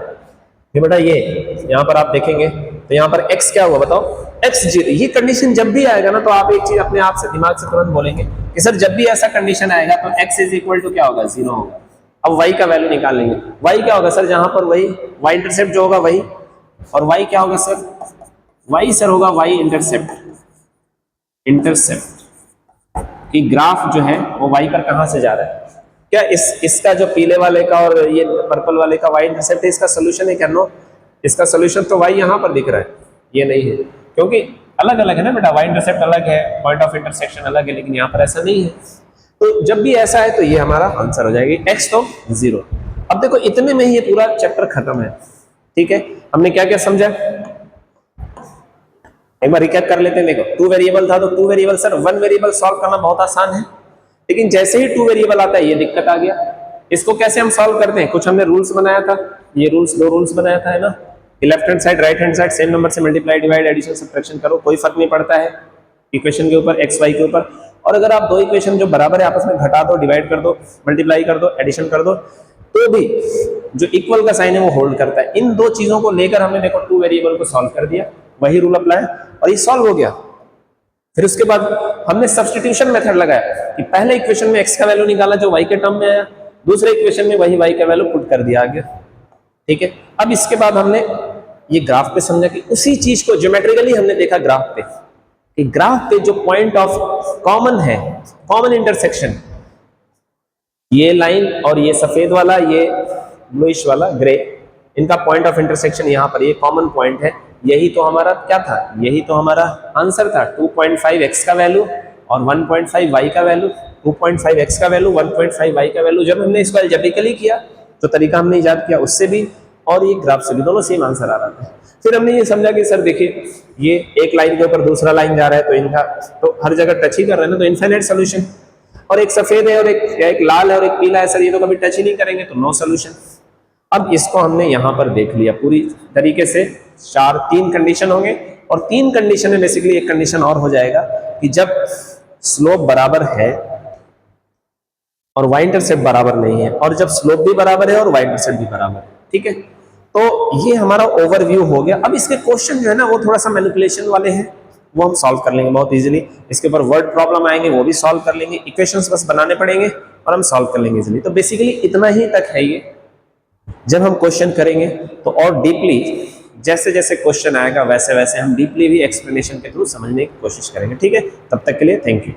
ये बेटा ये यहां पर आप देखेंगे तो यहां पर x क्या हुआ बताओ, x 0, ये कंडीशन जब भी आएगा ना तो आप एक चीज अपने आप से दिमाग से तुरंत बोलेंगे कि सर जब भी ऐसा कंडीशन आएगा तो x इज इक्वल टू क्या होगा, 0 होगा। अब y का वैल्यू निकाल लेंगे, y क्या होगा सर, जहां पर वही y इंटरसेप्ट जो होगा वही, और y क्या होगा सर, y सर होगा y इंटरसेप्ट, इंटरसेप्ट कि ग्राफ जो है वो y पर कहां से जा रहा है, क्या इसका जो पीले वाले का और ये पर्पल वाले का y इंटरसेप्ट है, इसका सोल्यूशन है क्या, नो, इसका सोल्यूशन तो y यहां पर दिख रहा है, ये नहीं है, क्योंकि अलग अलग है ना बेटा, y इंटरसेप्ट अलग है, पॉइंट ऑफ इंटरसेक्शन अलग है, लेकिन यहां पर ऐसा नहीं है, तो जब भी ऐसा है तो ये हमारा आंसर हो जाएगी, x तो 0। अब देखो इतने में ही ये पूरा चैप्टर खत्म है, ठीक है, हमने क्या क्या समझा, एक बार रिकैप कर लेते हैं। देखो 2 वेरिएबल था तो 2 वेरिएबल, सर 1 वेरिएबल सॉल्व करना बहुत आसान है, लेकिन जैसे ही 2 वेरिएबल आता है ये दिक्कत आ गया, इसको कैसे हम सॉल्व करते हैं, कुछ हमने रूल्स बनाया था, ये रूल्स, 2 रूल्स बनाया था, है ना, left hand side right hand side same number से मल्टीप्लाई डिवाइड एडिशन सब्ट्रैक्शन करो, कोई फर्क नहीं पड़ता है इक्वेशन के ऊपर, एक्स वाई के ऊपर, और अगर आप दो इक्वेशन जो बराबर है आपस में घटा दो, डिवाइड कर दो, मल्टीप्लाई कर दो, एडिशन कर दो, तो भी जो इक्वल का साइन है वो होल्ड करता है। इन दो चीजों को लेकर हमने देखो 2 वेरिएबल को सॉल्व कर दिया, वही रूल अप्लाई, और ये सॉल्व हो गया। फिर उसके बाद हमने सब्स्टिट्यूशन मेथड लगाया कि पहले इक्वेशन में x का वैल्यू निकाला जो y के टर्म में आया, दूसरे इक्वेशन में वही y का वैल्यू पुट कर दिया आगे, ठीक है। अब इसके बाद हमने ये ग्राफ पे समझा कि उसी चीज को ज्योमेट्रिकली हमने देखा ग्राफ पे, कि ग्राफ पे जो पॉइंट ऑफ कॉमन है, कॉमन इंटरसेक्शन, ये लाइन और ये सफेद वाला, ये ब्लूइश वाला ग्रे, इनका पॉइंट ऑफ इंटरसेक्शन यहाँ पर ये कॉमन पॉइंट है, यही तो हमारा क्या था, यही तो हमारा आंसर था, 2.5 x का वैल्यू और 1.5 y का वैल्यू, 2.5 x का वैल्यू 1.5 y का वैल्यू। जब हमने इसको अलजेब्रिकली किया तो तरीका हमने ईजाद किया उससे भी, और ये ग्राफ से भी, दोनों सेम आंसर आ रहा था। फिर हमने ये समझा कि सर देखिए ये एक लाइन के ऊपर दूसरा लाइन जा रहा है तो इनका तो हर जगह टच ही कर रहे हैं ना, तो इनफाइनाइट सोल्यूशन, और एक सफेद है और एक लाल है और एक पीला है, सर ये तो कभी टच ही नहीं करेंगे तो नो सोल्यूशन। अब इसको हमने यहां पर देख लिया पूरी तरीके से, 3 कंडीशन होंगे, और 3 कंडीशन में बेसिकली एक कंडीशन और हो जाएगा कि जब स्लोप बराबर है और वाई इंटरसेप्ट बराबर नहीं है, और जब स्लोप भी बराबर है और वाई इंटरसेप्ट भी बराबर है, ठीक है। तो ये हमारा ओवरव्यू हो गया। अब इसके क्वेश्चन जो है ना वो थोड़ा सा मैनिपुलेशन वाले हैं, वो हम सॉल्व कर लेंगे बहुत इजीली, इसके ऊपर वर्ड प्रॉब्लम आएंगे वो भी सॉल्व कर लेंगे, इक्वेशंस बस बनाने पड़ेंगे और हम सॉल्व कर लेंगे इजीली। तो बेसिकली इतना ही तक है ये। जब हम क्वेश्चन करेंगे तो और डीपली जैसे जैसे क्वेश्चन आएगा वैसे वैसे हम डीपली भी एक्सप्लेनेशन के थ्रू समझने की कोशिश करेंगे। ठीक है, तब तक के लिए थैंक यू।